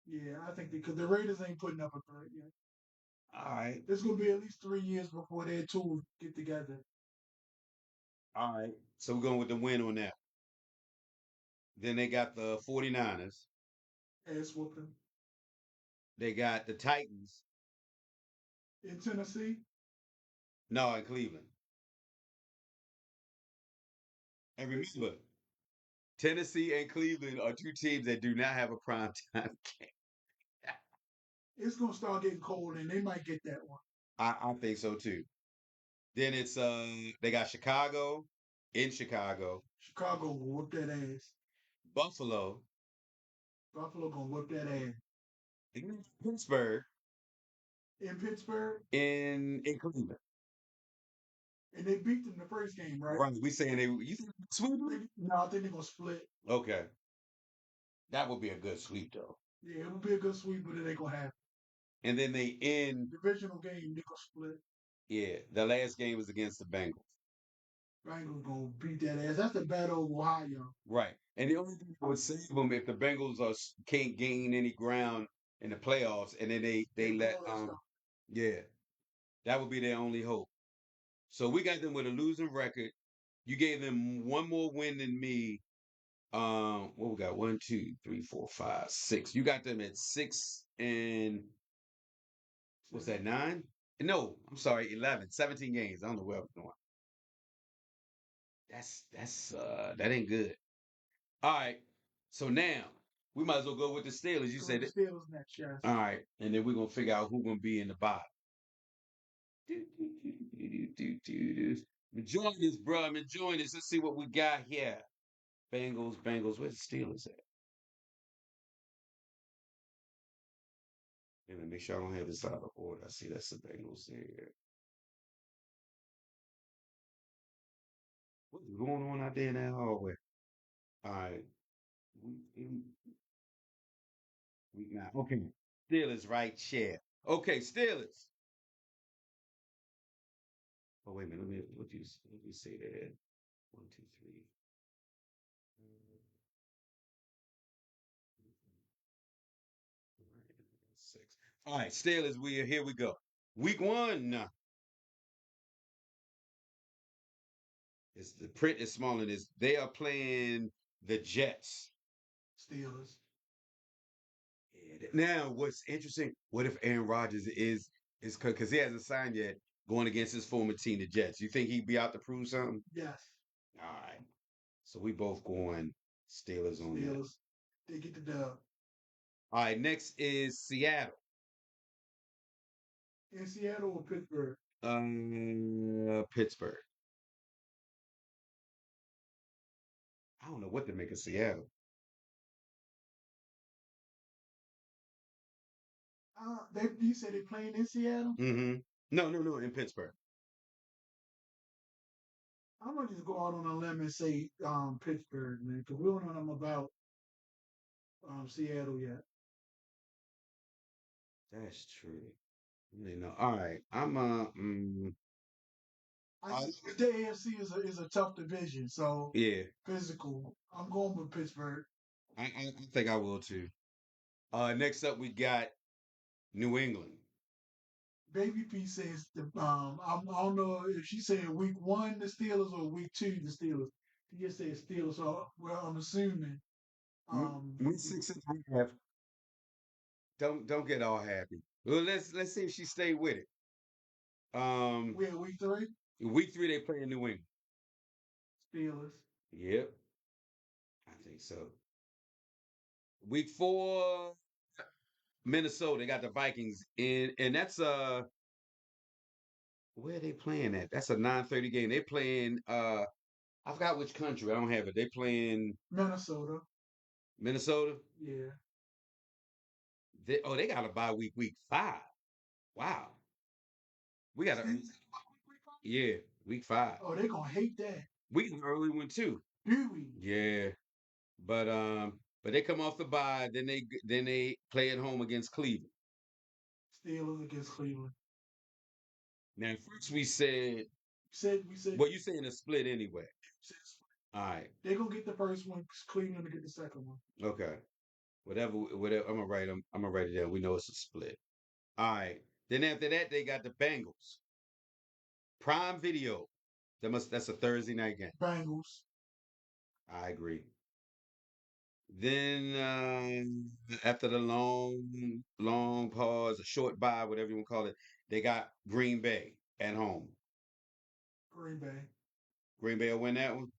Yeah, I think because the Raiders ain't putting up a threat yet. All right. It's gonna be at least 3 years before their two get together. All right. So we're going with the win on that. Then they got the 49ers. Ass whooping. They got the Titans. In Tennessee? No, in Cleveland. And remember, Tennessee and Cleveland are two teams that do not have a prime time game. It's gonna start getting cold and they might get that one. I think so too. Then it's they got Chicago in Chicago, Chicago will whoop that ass. Buffalo, Buffalo gonna whoop that ass. in Pittsburgh, In Pittsburgh, in Cleveland. and they beat them the first game, right? Right. We saying you think sweep them? No, I think they're gonna split. Okay. That would be a good sweep though. Yeah, it will be a good sweep, but it ain't gonna happen. And then they end Divisional game, they gonna split. yeah, the last game was against the Bengals. Bengals gonna beat that ass. That's the battle of Ohio. Right. And the only thing that would save them if the Bengals can't gain any ground in the playoffs and then they let yeah. That would be their only hope. So we got them with a losing record. You gave them one more win than me. What we got? 1, 2, 3, 4, 5, 6. You got them at 6 and what's that? 9? No, I'm sorry, 11. 17 games. I don't know where I'm going. That ain't good. All right. So now we might as well go with the Steelers. You said the it. Steelers next, yes. All right, and then we're gonna figure out who's gonna be in the bottom. Enjoy this, bro. I'm enjoying this. Let's see what we got here. Bengals. Where's the Steelers at? Let me make sure I don't have this out of order. I see that's the Bengals there. What's going on out there in that hallway? All right. Week 9. Okay. Steelers right chair. Okay, Steelers. Oh, wait a minute. Let me say that. 1, 2, 3. 6. All right, Steelers, here we go. Week 1. The print is smaller than this. They are playing the Jets. Steelers. Now, what's interesting? What if Aaron Rodgers is because he hasn't signed yet, going against his former team, the Jets? You think he'd be out to prove something? Yes. All right. So we both going Steelers on that. Steelers. They get the dub. All right. Next is Seattle. In Seattle or Pittsburgh? Pittsburgh. I don't know what to make of Seattle. You said they playing in Seattle? Mm-hmm. No, in Pittsburgh. I'm gonna just go out on a limb and say Pittsburgh, man, because we don't know nothing about Seattle yet. That's true. You know. All right. The AFC is a tough division, so yeah, physical. I'm going with Pittsburgh. I think I will too. Next up we got New England. Baby P says I don't know if she's saying week 1 the Steelers or week 2 the Steelers. She just said Steelers, so well I'm assuming. Week 6 and a half. Don't get all happy. Well, let's see if she stay with it. We're at week 3. Week 3 they play in New England. Steelers. Yep, I think so. Week 4, Minnesota. They got the Vikings in, and that's where are they playing at? That's a 9:30 game. They playing I forgot which country. I don't have it. They playing Minnesota. Minnesota. Yeah. They got a bye week 5. Wow. We got a yeah, week 5. Oh, they're gonna hate that. We got an early one too. Do we? Yeah. But they come off the bye, then they play at home against Cleveland. Steelers against Cleveland. Now first we said We said well, you saying a split anyway. All right. they're gonna get the first one, Cleveland to get the second one. Okay. Whatever I'm gonna write them. I'm gonna write it down. We know it's a split. All right. Then after that, they got the Bengals. Prime Video. That's a Thursday night game. Bengals. I agree. Then after the long pause, a short bye, whatever you want to call it, they got Green Bay at home. Green Bay. Green Bay will win that one.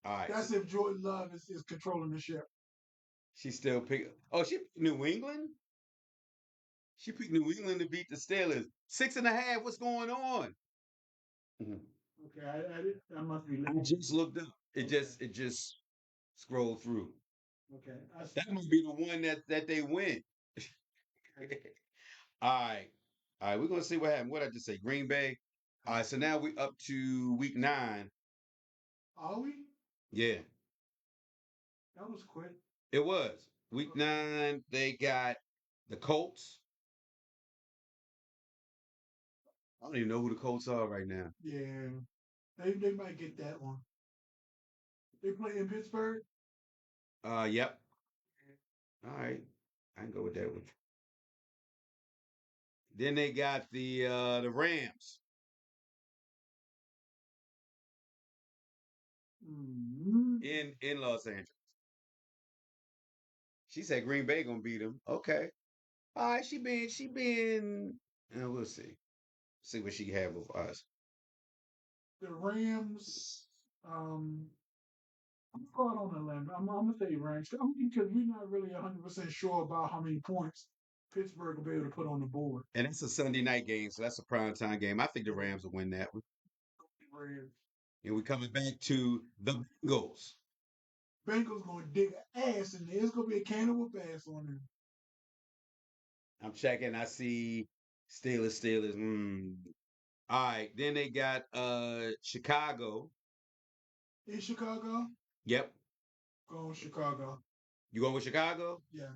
All right. That's if Jordan Love is controlling the ship. She still picked. Oh, she picked New England. She picked New England to beat the Steelers. 6.5. What's going on? Okay, I must be. I just looked up. It just scrolled through. Okay. That must be the one that they win. All right. All right, we're gonna see what happened. What did I just say? Green Bay. All right, so now we up to week 9. Are we? Yeah, That was quick. it was. Week 9, they got the Colts. I don't even know who the Colts are right now. Yeah. They might get that one. They play in Pittsburgh? Yep. All right. I can go with that one. Then they got the Rams. Mm-hmm. In Los Angeles. She said Green Bay gonna beat them. Okay. All right, she been we'll see. See what she have with us. The Rams, I'm going on a limb. I'm gonna say Rams because we're not really 100% sure about how many points Pittsburgh will be able to put on the board. And it's a Sunday night game, so that's a primetime game. I think the Rams will win that one. Rams. And we're coming back to the Bengals. Bengals gonna dig an ass in there. It's gonna be a can of whoop ass on them. I'm checking. I see Steelers. All right. Then they got Chicago. In Chicago? Yep. Go with Chicago. You going with Chicago? Yes.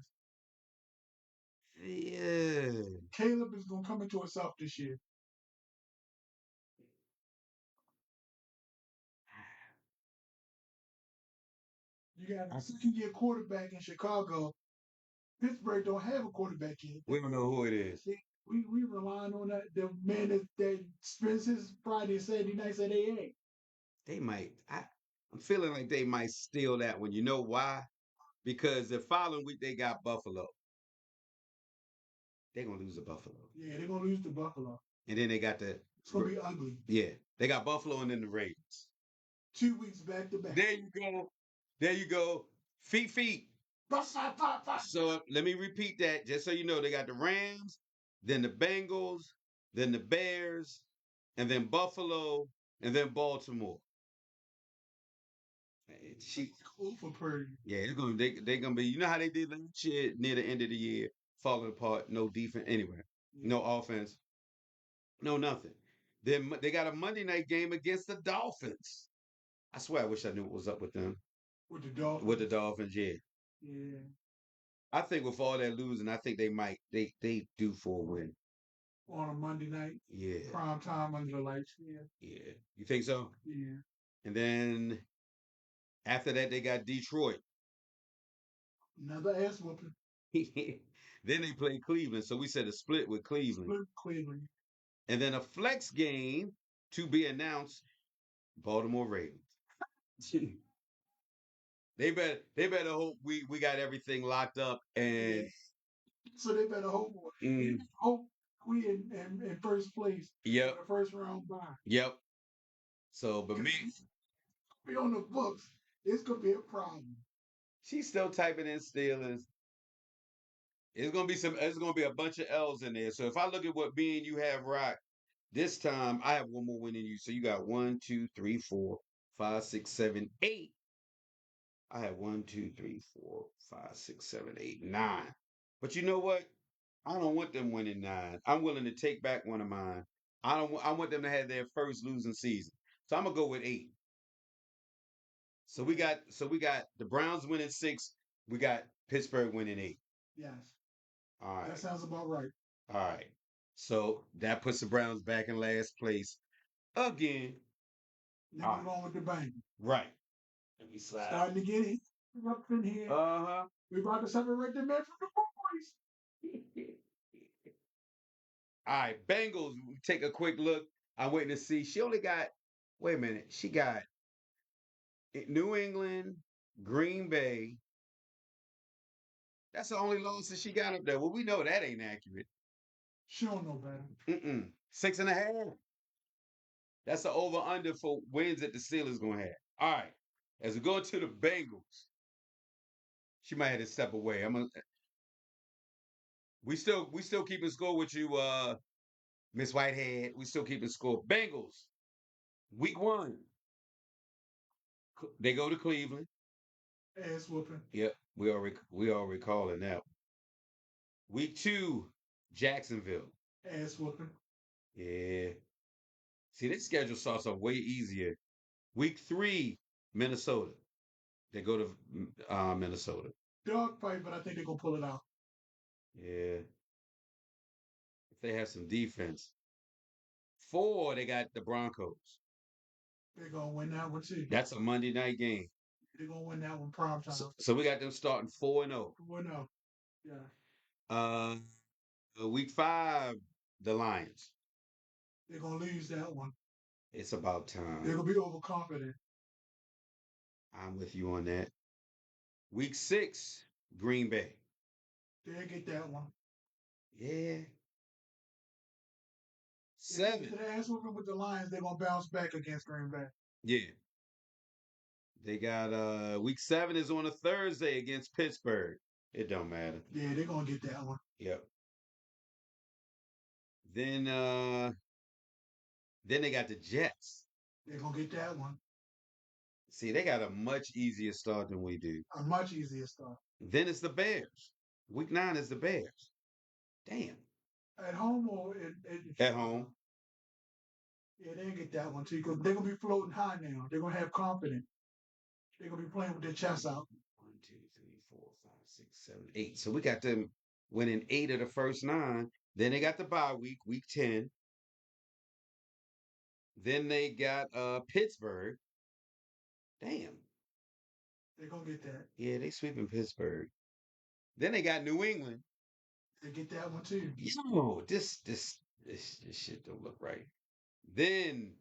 Yeah. Caleb is gonna come into himself this year. You got a second-year quarterback in Chicago. Pittsburgh don't have a quarterback yet. We don't know who it is. We relying on that the man that spends his Friday and Saturday nights at AA. They might. I'm feeling like they might steal that one. You know why? Because the following week they got Buffalo. They're gonna lose to Buffalo. Yeah, they're gonna lose to Buffalo. And then they got the. It's gonna be ugly. Yeah, they got Buffalo and then the Ravens. 2 weeks back to back. There you go. There you go. Feet. So let me repeat that just so you know. They got the Rams, then the Bengals, then the Bears, and then Buffalo, and then Baltimore. She cool for Purdy. Yeah, it's gonna they're gonna be. You know how they did last year near the end of the year, falling apart. No defense anywhere. No offense. No nothing. Then they got a Monday night game against the Dolphins. I swear, I wish I knew what was up with them. With the Dolphins. With the Dolphins, yeah. Yeah. I think with all that losing, I think they might they do for a win. On a Monday night. Yeah. Prime time under the lights. Yeah. Yeah. You think so? Yeah. And then after that, they got Detroit. Another ass whooping. Then they play Cleveland. So we said a split with Cleveland. Split with Cleveland. And then a flex game to be announced, Baltimore Ravens. They better hope we got everything locked up and so they better hope we in first place. Yep. For the first round bye. Yep. So but me be on the books, it's gonna be a problem. She's still typing in Steelers. It's gonna be a bunch of L's in there. So if I look at what me and you have right, this time I have one more win than you. So you got 1, 2, 3, 4, 5, 6, 7, 8. I have 1, 2, 3, 4, 5, 6, 7, 8, 9. But you know what? I don't want them winning 9. I'm willing to take back one of mine. I want them to have their first losing season. So I'm gonna go with 8. So we got the Browns winning 6. We got Pittsburgh winning 8. Yes. All right. That sounds about right. All right. So that puts the Browns back in last place again. Then we're going with the Bengals. Right. Let me slide. Starting to get it up in here. We about to separate the men from the boys. All right, Bengals. Take a quick look. I'm waiting to see. She only got. Wait a minute. She got New England, Green Bay. That's the only loss that she got up there. Well, we know that ain't accurate. She don't know better. 6.5. That's the over/under for wins that the Steelers gonna have. All right. As we go to the Bengals, she might have to step away. We still keeping score with you, Miss Whitehead. We still keeping score. Bengals, week 1. They go to Cleveland. Ass whooping. Yep, we already calling that. Week 2, Jacksonville. Ass whooping. Yeah. See, this schedule starts off way easier. Week 3, Minnesota. They go to Minnesota. Dog fight, but I think they're gonna pull it out. Yeah. If they have some defense. 4, they got the Broncos. They're gonna win that one too. That's a Monday night game. They're gonna win that one prime time. So we got them starting 4-0. 4-0. Yeah. Week 5, the Lions. They're gonna lose that one. It's about time. They're gonna be overconfident. I'm with you on that. Week 6, Green Bay. They'll get that one. Yeah. 7. If the ass whooping with the Lions, they're gonna bounce back against Green Bay. Yeah. They got week 7 is on a Thursday against Pittsburgh. It don't matter. Yeah, they're gonna get that one. Yep. Then they got the Jets. They're gonna get that one. See, they got a much easier start than we do. A much easier start. Then it's the Bears. Week 9 is the Bears. Damn. At home or at home? Yeah, they'll get that one too because they're gonna be floating high now. They're gonna have confidence. They're gonna be playing with their chests out. 1, 2, 3, 4, 5, 6, 7, 8. So we got them winning 8 of the first 9. Then they got the bye week, week 10. Then they got Pittsburgh. Damn. They're gonna get that. Yeah, they sweeping Pittsburgh. Then they got New England. They get that one too. Yo, this shit don't look right. Then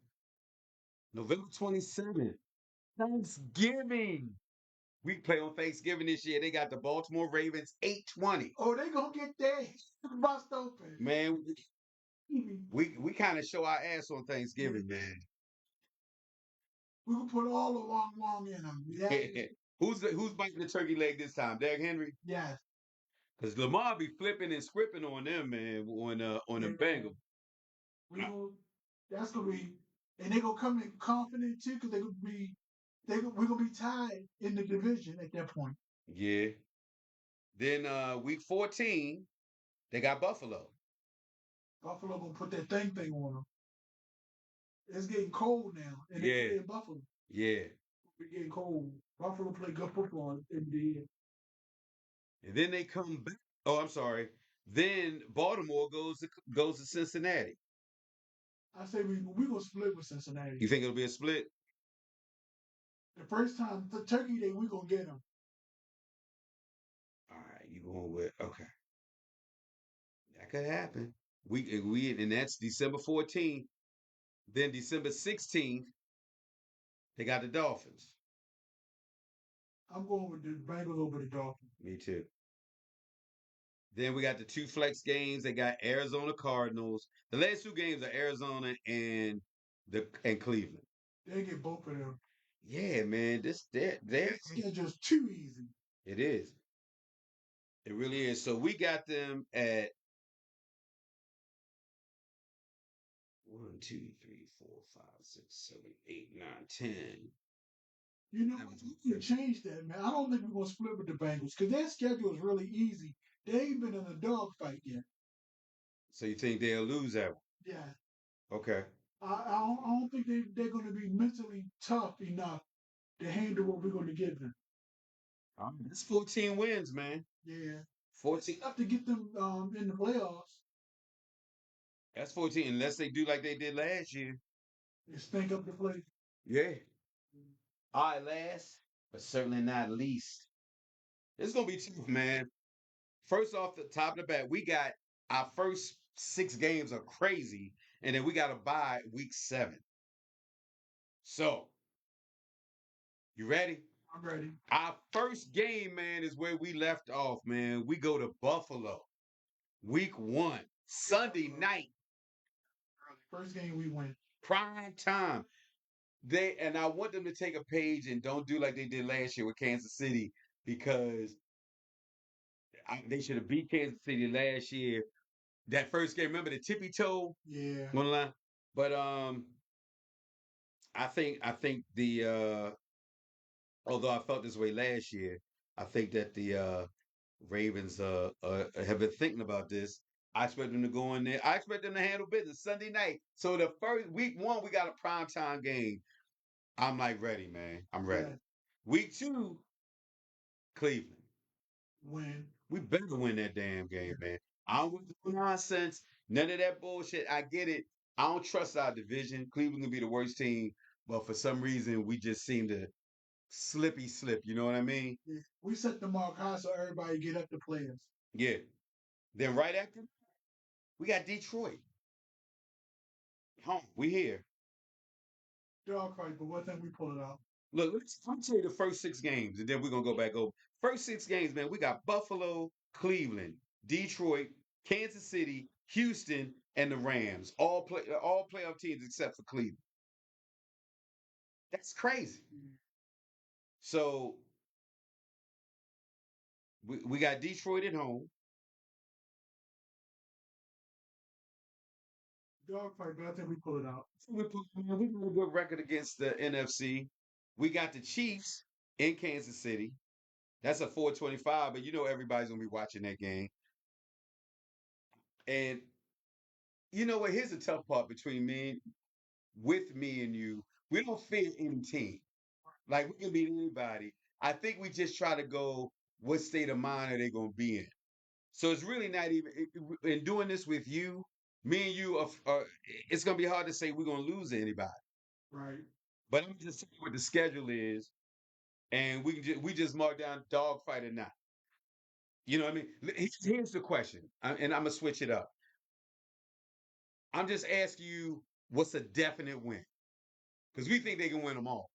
November 27th, Thanksgiving. We play on Thanksgiving this year. They got the Baltimore Ravens 8-20. Oh, they gonna get that bust open. Man, we kind of show our ass on Thanksgiving, man. We can put all the wong in them. Yeah. Who's biting the turkey leg this time? Derrick Henry? Yes. Because Lamar be flipping and scripting on them, man, on the Bengals. That's gonna be, and they gonna come in confident too, because we're gonna be tied in the division at that point. Yeah. Then week 14, they got Buffalo. Buffalo gonna put that thing on them. It's getting cold now, and they play in Buffalo. Yeah. It's getting cold. Buffalo play good football in the end. And then they come back. Oh, I'm sorry. Then Baltimore goes to Cincinnati. I say we gonna split with Cincinnati. You think it'll be a split? The first time, the Turkey Day, we gonna get them. All right, you going with okay? That could happen. And that's December 14th. Then December 16th, they got the Dolphins. I'm going with the Bengals over the Dolphins. Me too. Then we got the 2 flex games. They got Arizona Cardinals. The last 2 games are Arizona and Cleveland. They get both of them. Yeah, man. Their schedule's too easy. It is. It really is. So we got them at 1, 2, 3, 4, 5, 6, 7, 8, 9, 10. You know, we can change that, man. I don't think we're gonna split with the Bengals because their schedule is really easy. They ain't been in a dogfight yet. So you think they'll lose that one? Yeah. Okay. I don't think they're going to be mentally tough enough to handle what we're going to give them. That's 14 wins, man. Yeah. 14. Enough to get them in the playoffs. That's 14, unless they do like they did last year. They stink up the place. Yeah. All right, last, but certainly not least. It's gonna be tough, man. First off the top of the bat, we got our first 6 games are crazy, and then we got to bye week 7. So, you ready? I'm ready. Our first game, man, is where we left off, man. We go to Buffalo, week 1, Sunday night, First game we win. prime time. I want them to take a page and don't do like they did last year with Kansas City, because they should have beat Kansas City last year. That first game, remember the tippy toe Yeah. one line? But I think the although I felt this way last year, I think that the Ravens have been thinking about this. I expect them to go in there. I expect them to handle business Sunday night. So the first week 1, we got a primetime game. I'm like ready, man. I'm ready. Yeah. Week 2, Cleveland. Win. We better win that damn game, man. I don't want no nonsense. None of that bullshit. I get it. I don't trust our division. Cleveland can be the worst team, but for some reason we just seem to slippy slip. You know what I mean? Yeah. We set the mark high so everybody get up to play us. Yeah. Then right after, we got Detroit. Home. We here. Dog fight, but one thing we pull it out. Look, I'm tell you the first 6 games, and then we're gonna go back over. First 6 games, man. We got Buffalo, Cleveland, Detroit, Kansas City, Houston, and the Rams. All playoff teams except for Cleveland. That's crazy. So we got Detroit at home. Dog fight, but I think we pull it out. We got a good record against the NFC. We got the Chiefs in Kansas City. That's a 425, but you know everybody's gonna be watching that game. And you know what? Here's the tough part between me and you. We don't fear any team. Like we can beat anybody. I think we just try to go, what state of mind are they gonna be in? So it's really not even in doing this with you. Me and you it's gonna be hard to say we're gonna lose to anybody. Right. But I'm just telling you what the schedule is, and we just mark down dogfight or not. You know what I mean? Here's the question, and I'm gonna switch it up. I'm just asking you, what's a definite win? Because we think they can win them all,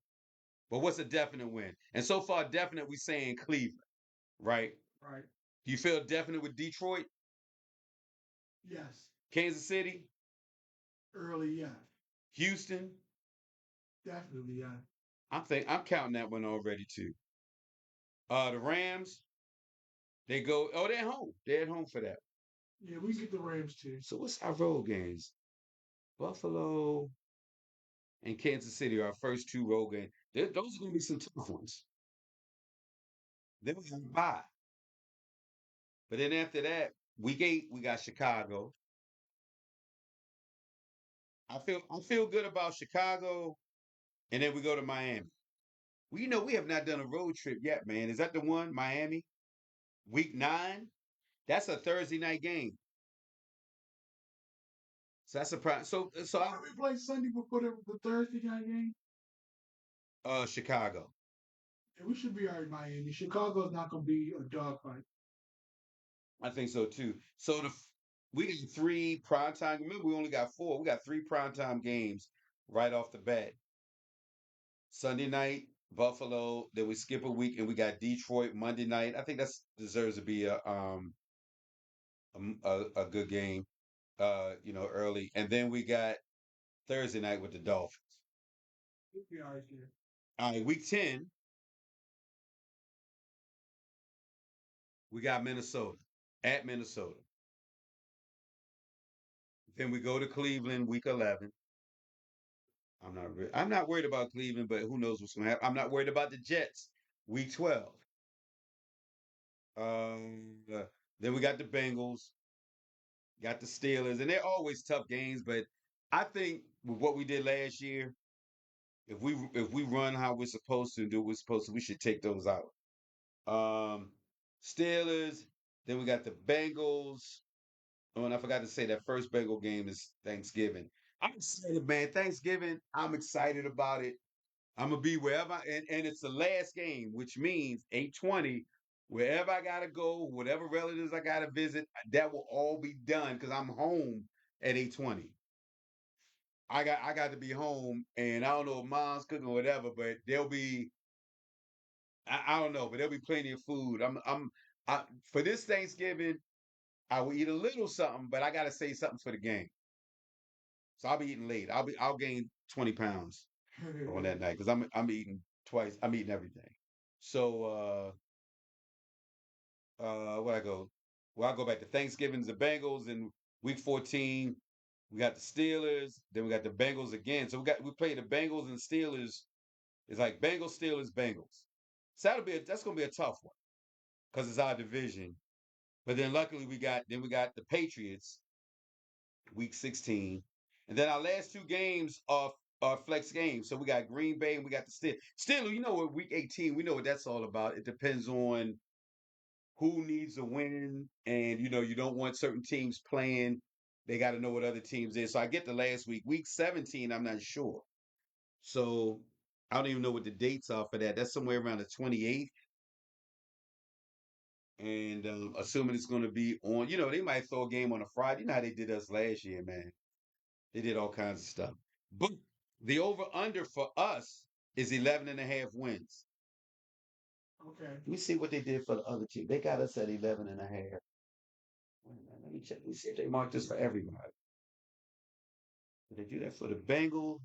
but what's a definite win? And so far, definite we saying Cleveland, right? Right. Do you feel definite with Detroit, Yes. Kansas City, Early, yeah. Houston? Definitely, yeah. I'm counting that one already too. The Rams, they're at home. They're at home for that. Yeah, we get the Rams too. So what's our road games? Buffalo and Kansas City are our first 2 road games. Those are going to be some tough ones. Then we have a bye. But then after that, week 8, we got Chicago. I feel good about Chicago, and then we go to Miami. Well, we have not done a road trip yet, man. Is that the one, Miami? Week 9? That's a Thursday night game. So that's a prime. So Why we play Sunday before the Thursday night game? Chicago. Yeah, we should be all right, Miami. Chicago's not going to be a dogfight. I think so too. So we got 3 primetime. Remember, we only got 4. We got 3 primetime games right off the bat. Sunday night, Buffalo. Then we skip a week, and we got Detroit Monday night. I think that deserves to be a good game. Early, and then we got Thursday night with the Dolphins. We'll be all right there. All right, week 10, we got Minnesota at Minnesota. Then we go to Cleveland week 11. I'm not worried about Cleveland, but who knows what's going to happen. I'm not worried about the Jets week 12. Then we got the Bengals. got the Steelers, and they're always tough games. But I think with what we did last year, if we run how we're supposed to and do what we're supposed to, we should take those out. Um, Steelers. Then we got the Bengals. Oh, and I forgot to say that first Bengal game is Thanksgiving. I'm excited, man. Thanksgiving, I'm excited about it. I'm gonna be wherever, and it's the last game, which means 8:20. Wherever I gotta go, whatever relatives I gotta visit, that will all be done because I'm home at 8:20. I got to be home, and I don't know if mom's cooking or whatever, but there'll be I don't know, but there'll be plenty of food. For this Thanksgiving, I will eat a little something, but I gotta say something for the game. So I'll be eating late. I'll gain 20 pounds on that night because I'm eating twice. I'm eating everything. So where I go? Well, I go back to Thanksgiving's the Bengals in week 14. We got the Steelers, then we got the Bengals again. So we play the Bengals and Steelers. It's like Bengals, Steelers, Bengals. So that's gonna be a tough one because it's our division. But then luckily we got the Patriots week 16. And then our last two games are flex games. So we got Green Bay and we got the Steelers. Steelers, you know what, week 18, we know what that's all about. It depends on who needs a win. And, you don't want certain teams playing. They got to know what other teams is. So I get the last week. Week 17, I'm not sure. So I don't even know what the dates are for that. That's somewhere around the 28th. And assuming it's going to be on, they might throw a game on a Friday. You know how they did us last year, man. They did all kinds of stuff. But the over-under for us is 11 and a half wins. Okay. Let me see what they did for the other team. They got us at 11 and a half. Wait a minute, let me check. Let me see if they marked this for everybody. Did they do that for the Bengal?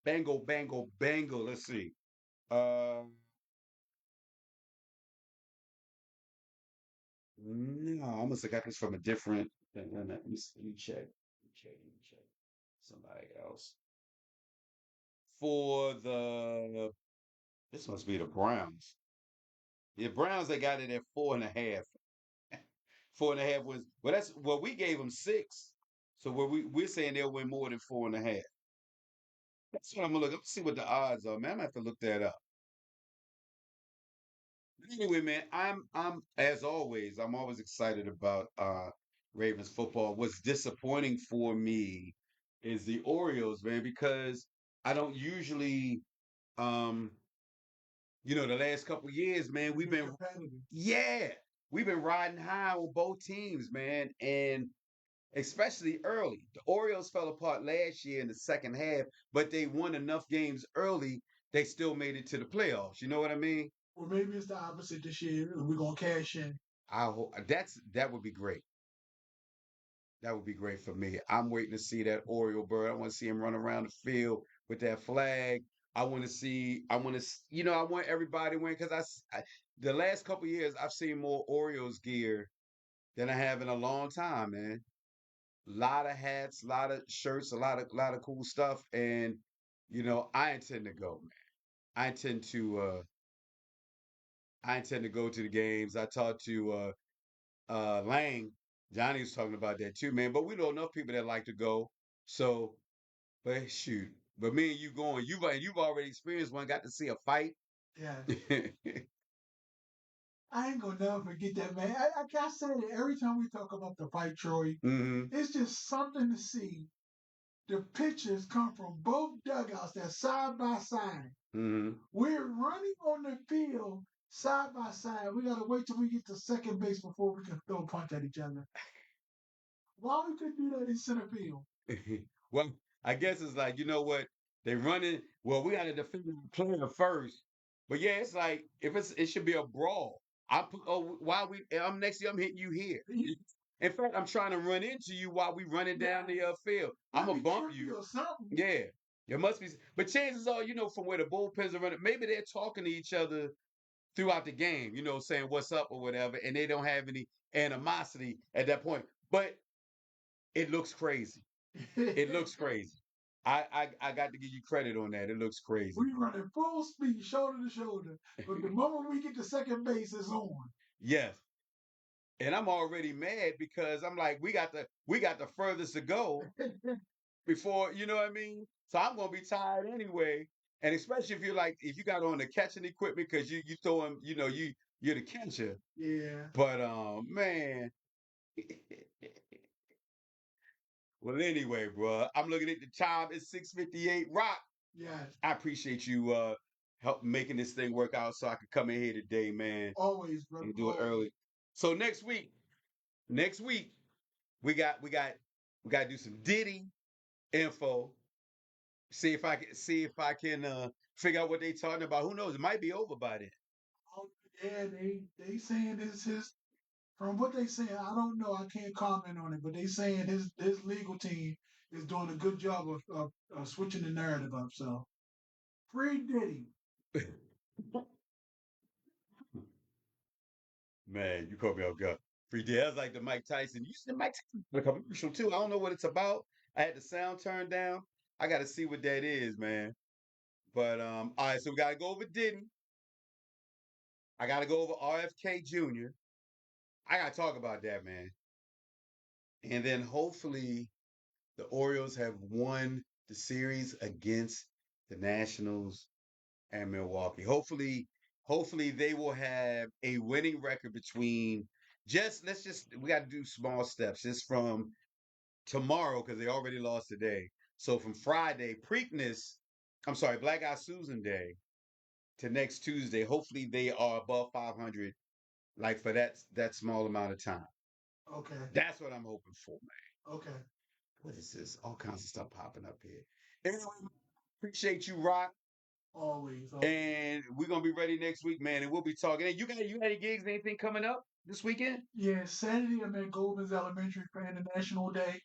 Bengal. Let's see. No, I must have got this from a different. Let me check. Let me check. Somebody else. For this must be the Browns. The Browns, they got it at 4.5. 4.5 wins. Well, we gave them 6. So we're saying they'll win more than 4.5. That's what I'm gonna look. Let's see what the odds are, man. I'm gonna have to look that up. Anyway, man, I'm as always, I'm always excited about Ravens football. What's disappointing for me is the Orioles, man, because I don't usually the last couple of years, man, yeah, we've been riding high on both teams, man, and especially early. The Orioles fell apart last year in the second half, but they won enough games early, they still made it to the playoffs. You know what I mean? Or maybe it's the opposite this year, and we're gonna cash in. I hope that would be great. That would be great for me. I'm waiting to see that Oriole bird. I want to see him run around the field with that flag. I want to see. I want to. I want everybody to win because the last couple of years I've seen more Orioles gear than I have in a long time, man. A lot of hats, a lot of shirts, a lot of cool stuff, and I intend to go, man. I intend to. I intend to go to the games. I talked to Lang. Johnny was talking about that too, man. But we know enough people that like to go. So, but shoot. But me and you going, you've already experienced one, got to see a fight. Yeah. I ain't gonna never forget that, man. I said it every time we talk about the fight, Troy. It's just something to see. The pictures come from both dugouts. They're side by side. We're running on the field side by side. We gotta wait till we get to second base before we can throw a punch at each other. Why we couldn't do that in center field? Well, I guess it's like, you know what? They running. Well, we got to defend the player first. But yeah, it's like it should be a brawl. While I'm next to you, I'm hitting you here. In fact, I'm trying to run into you while we running down the field. I'm gonna bump you. Or something. Yeah, there must be. But chances are, from where the bullpens are running, maybe they're talking to each other throughout the game. Saying what's up or whatever, and they don't have any animosity at that point. But it looks crazy. It looks crazy. I got to give you credit on that. It looks crazy. We running full speed, shoulder to shoulder. But the moment we get to second base, it's on. Yes. And I'm already mad because I'm like, we got the furthest to go before, you know what I mean? So I'm gonna be tired anyway. And especially if you're like if you got on the catching equipment because you throw him, you're the catcher. Yeah. But man. Well, anyway, bro, I'm looking at the time. It's 6:58. Rock, Yes. I appreciate you help making this thing work out so I could come in here today, man, Always, brother. and do it Always. early. So next week, we got to do some Diddy info. See if I can figure out what they talking about. Who knows? It might be over by then. Oh, yeah, they saying this his from what they saying. I don't know. I can't comment on it, but they saying his legal team is doing a good job of switching the narrative up. So free Diddy. Man, you caught me off guard. Free Diddy. That's like the Mike Tyson. You said Mike Tyson the commercial too. I don't know what it's about. I had the sound turned down. I got to see what that is, man. But all right. So we got to go over Diddy. I got to go over RFK Jr. I got to talk about that, man. And then hopefully the Orioles have won the series against the Nationals and Milwaukee. Hopefully they will have a winning record between we got to do small steps just from tomorrow because they already lost today. So from Friday, Preakness, I'm sorry, Black Eye Susan Day to next Tuesday, hopefully they are above 500 like for that small amount of time. Okay. That's what I'm hoping for, man. Okay. What is this? All kinds of stuff popping up here. Anyway, appreciate you, Rock. Always. And we're gonna be ready next week, man. And we'll be talking. Hey, you got any gigs, anything coming up this weekend? Yeah, Saturday I'm at Goldman's Elementary for International Day,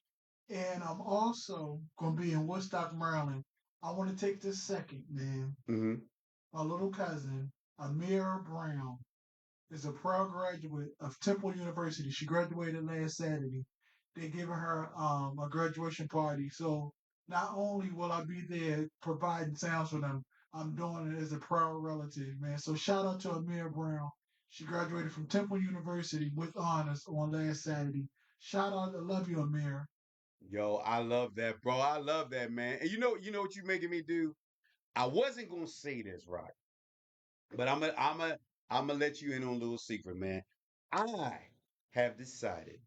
and I'm also gonna be in Woodstock, Maryland. I want to take this second, man. Mm-hmm. My little cousin, Amira Brown, is a proud graduate of Temple University. She graduated last Saturday. They're giving her a graduation party. So not only will I be there providing sounds for them, I'm doing it as a proud relative, man. So shout out to Amir Brown. She graduated from Temple University with honors on last Saturday. Shout out, I love you, Amir. Yo, I love that, bro. I love that, man. And you know what you're making me do? I wasn't gonna say this, right? But I'm gonna let you in on a little secret, man. I have decided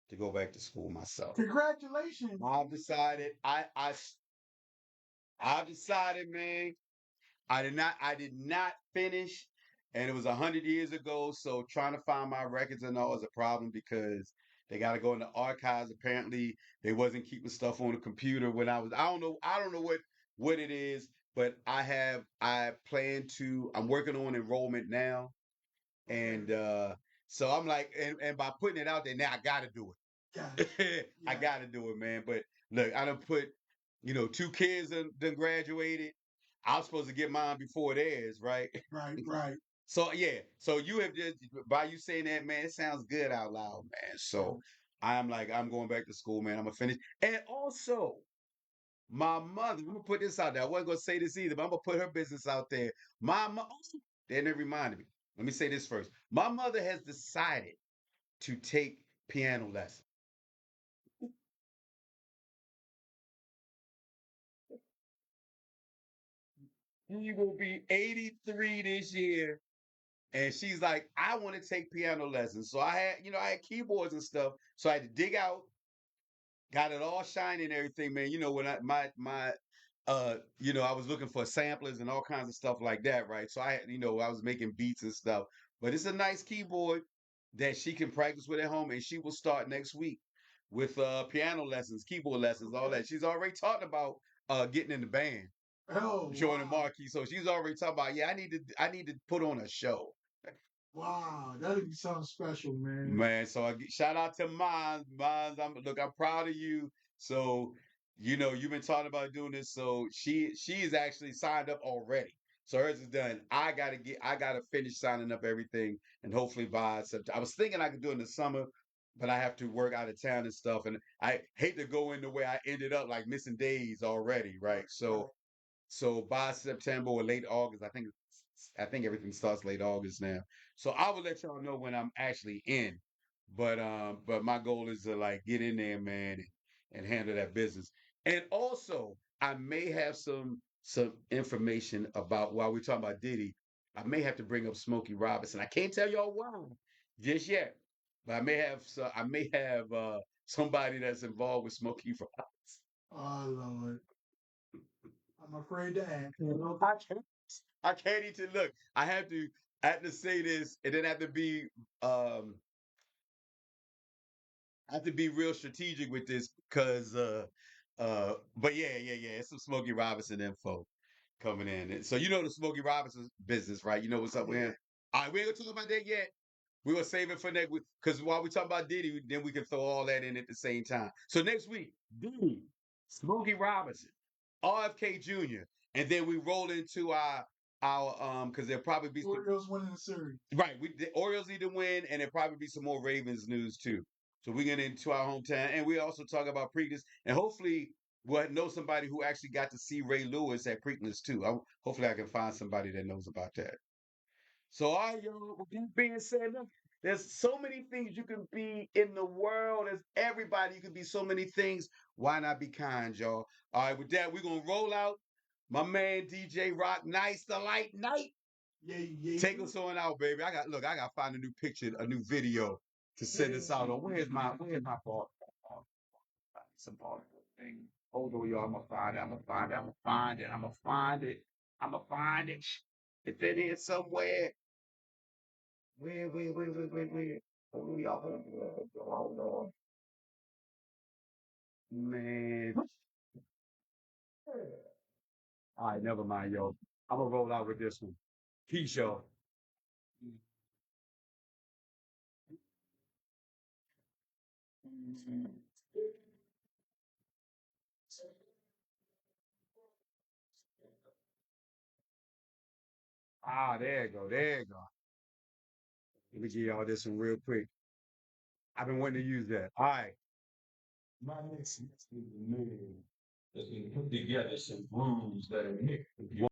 to go back to school myself. Congratulations. I've decided, man. I did not finish, and it was 100 years ago. So trying to find my records and all is a problem because they got to go in the archives. Apparently, they wasn't keeping stuff on the computer when I was. I don't know what it is, but I plan to. I'm working on enrollment now, and so I'm like, and by putting it out there now, I got to do it. Yeah. I Yeah. got to do it, man. But look, I done put, two kids done graduated. I was supposed to get mine before theirs, right? Right. So yeah, so you have just by you saying that, man, it sounds good out loud, man. So I'm like, I'm going back to school, man. I'm gonna finish. And also, my mother, I'm gonna put this out there. I wasn't gonna say this either, but I'm gonna put her business out there. My mother, then it reminded me. Let me say this first. My mother has decided to take piano lessons. She will be 83 this year. And she's like, I want to take piano lessons. So I had keyboards and stuff. So I had to dig out, got it all shiny and everything, man. When I was looking for samplers and all kinds of stuff like that, right? So I was making beats and stuff. But it's a nice keyboard that she can practice with at home, and she will start next week with piano lessons, keyboard lessons, all that. She's already talked about getting in the band, Oh, joining wow. Marquis. So she's already talking about, yeah, I need to put on a show. Wow. That'd be something special, man. Man, so shout out to Mons. Mons, I'm proud of you. So, you've been talking about doing this. So she's actually signed up already. So hers is done. I gotta finish signing up everything and hopefully by September. I was thinking I could do it in the summer, but I have to work out of town and stuff. And I hate to go in the way I ended up like missing days already, right? So by September or late August, I think everything starts late August now. So I will let y'all know when I'm actually in. But my goal is to like get in there, man, and handle that business. And also, I may have some information about while we're talking about Diddy. I may have to bring up Smokey Robinson. I can't tell y'all why just yet, but I may have somebody that's involved with Smokey Robinson. Oh Lord, I'm afraid to ask. I can't even look. I have to say this, and then um I have to be real strategic with this because but yeah, it's some Smokey Robinson info coming in. And so you know the Smokey Robinson business, right? You know what's up with him. All right, we ain't gonna talk about that yet. We will save it for next week because while we talk about Diddy, then we can throw all that in at the same time. So next week, Diddy, Smokey Robinson, RFK Jr., and then we roll into our because there'll probably be some, Orioles winning the series. right. The Orioles need to win, and there'll probably be some more Ravens news too. So we get into our hometown, and we also talk about Preakness, and hopefully we'll know somebody who actually got to see Ray Lewis at Preakness too. Hopefully I can find somebody that knows about that. So, all right, yo, with that being said, look, there's so many things you can be in the world. There's everybody. You can be so many things. Why not be kind, y'all? All right, with that, we're going to roll out. My man, DJ Rock, Nice the Light Night. Yeah. Take us on out, baby. I got to find a new picture, a new video to send us out on. Where's my ball? It's a ball thing. Hold on, y'all. I'm going to find it. I'm going to find it. I'm going to find it. I'm going to find it. I'm going to find it. It's in here somewhere. Wait. Hold on. Man. All right, never mind, yo. I'm gonna roll out with this one. Peace, y'all. Ah, there you go. There you go. Let me give y'all this one real quick. I've been wanting to use that. All right. My next man that's been put together some rules that are here.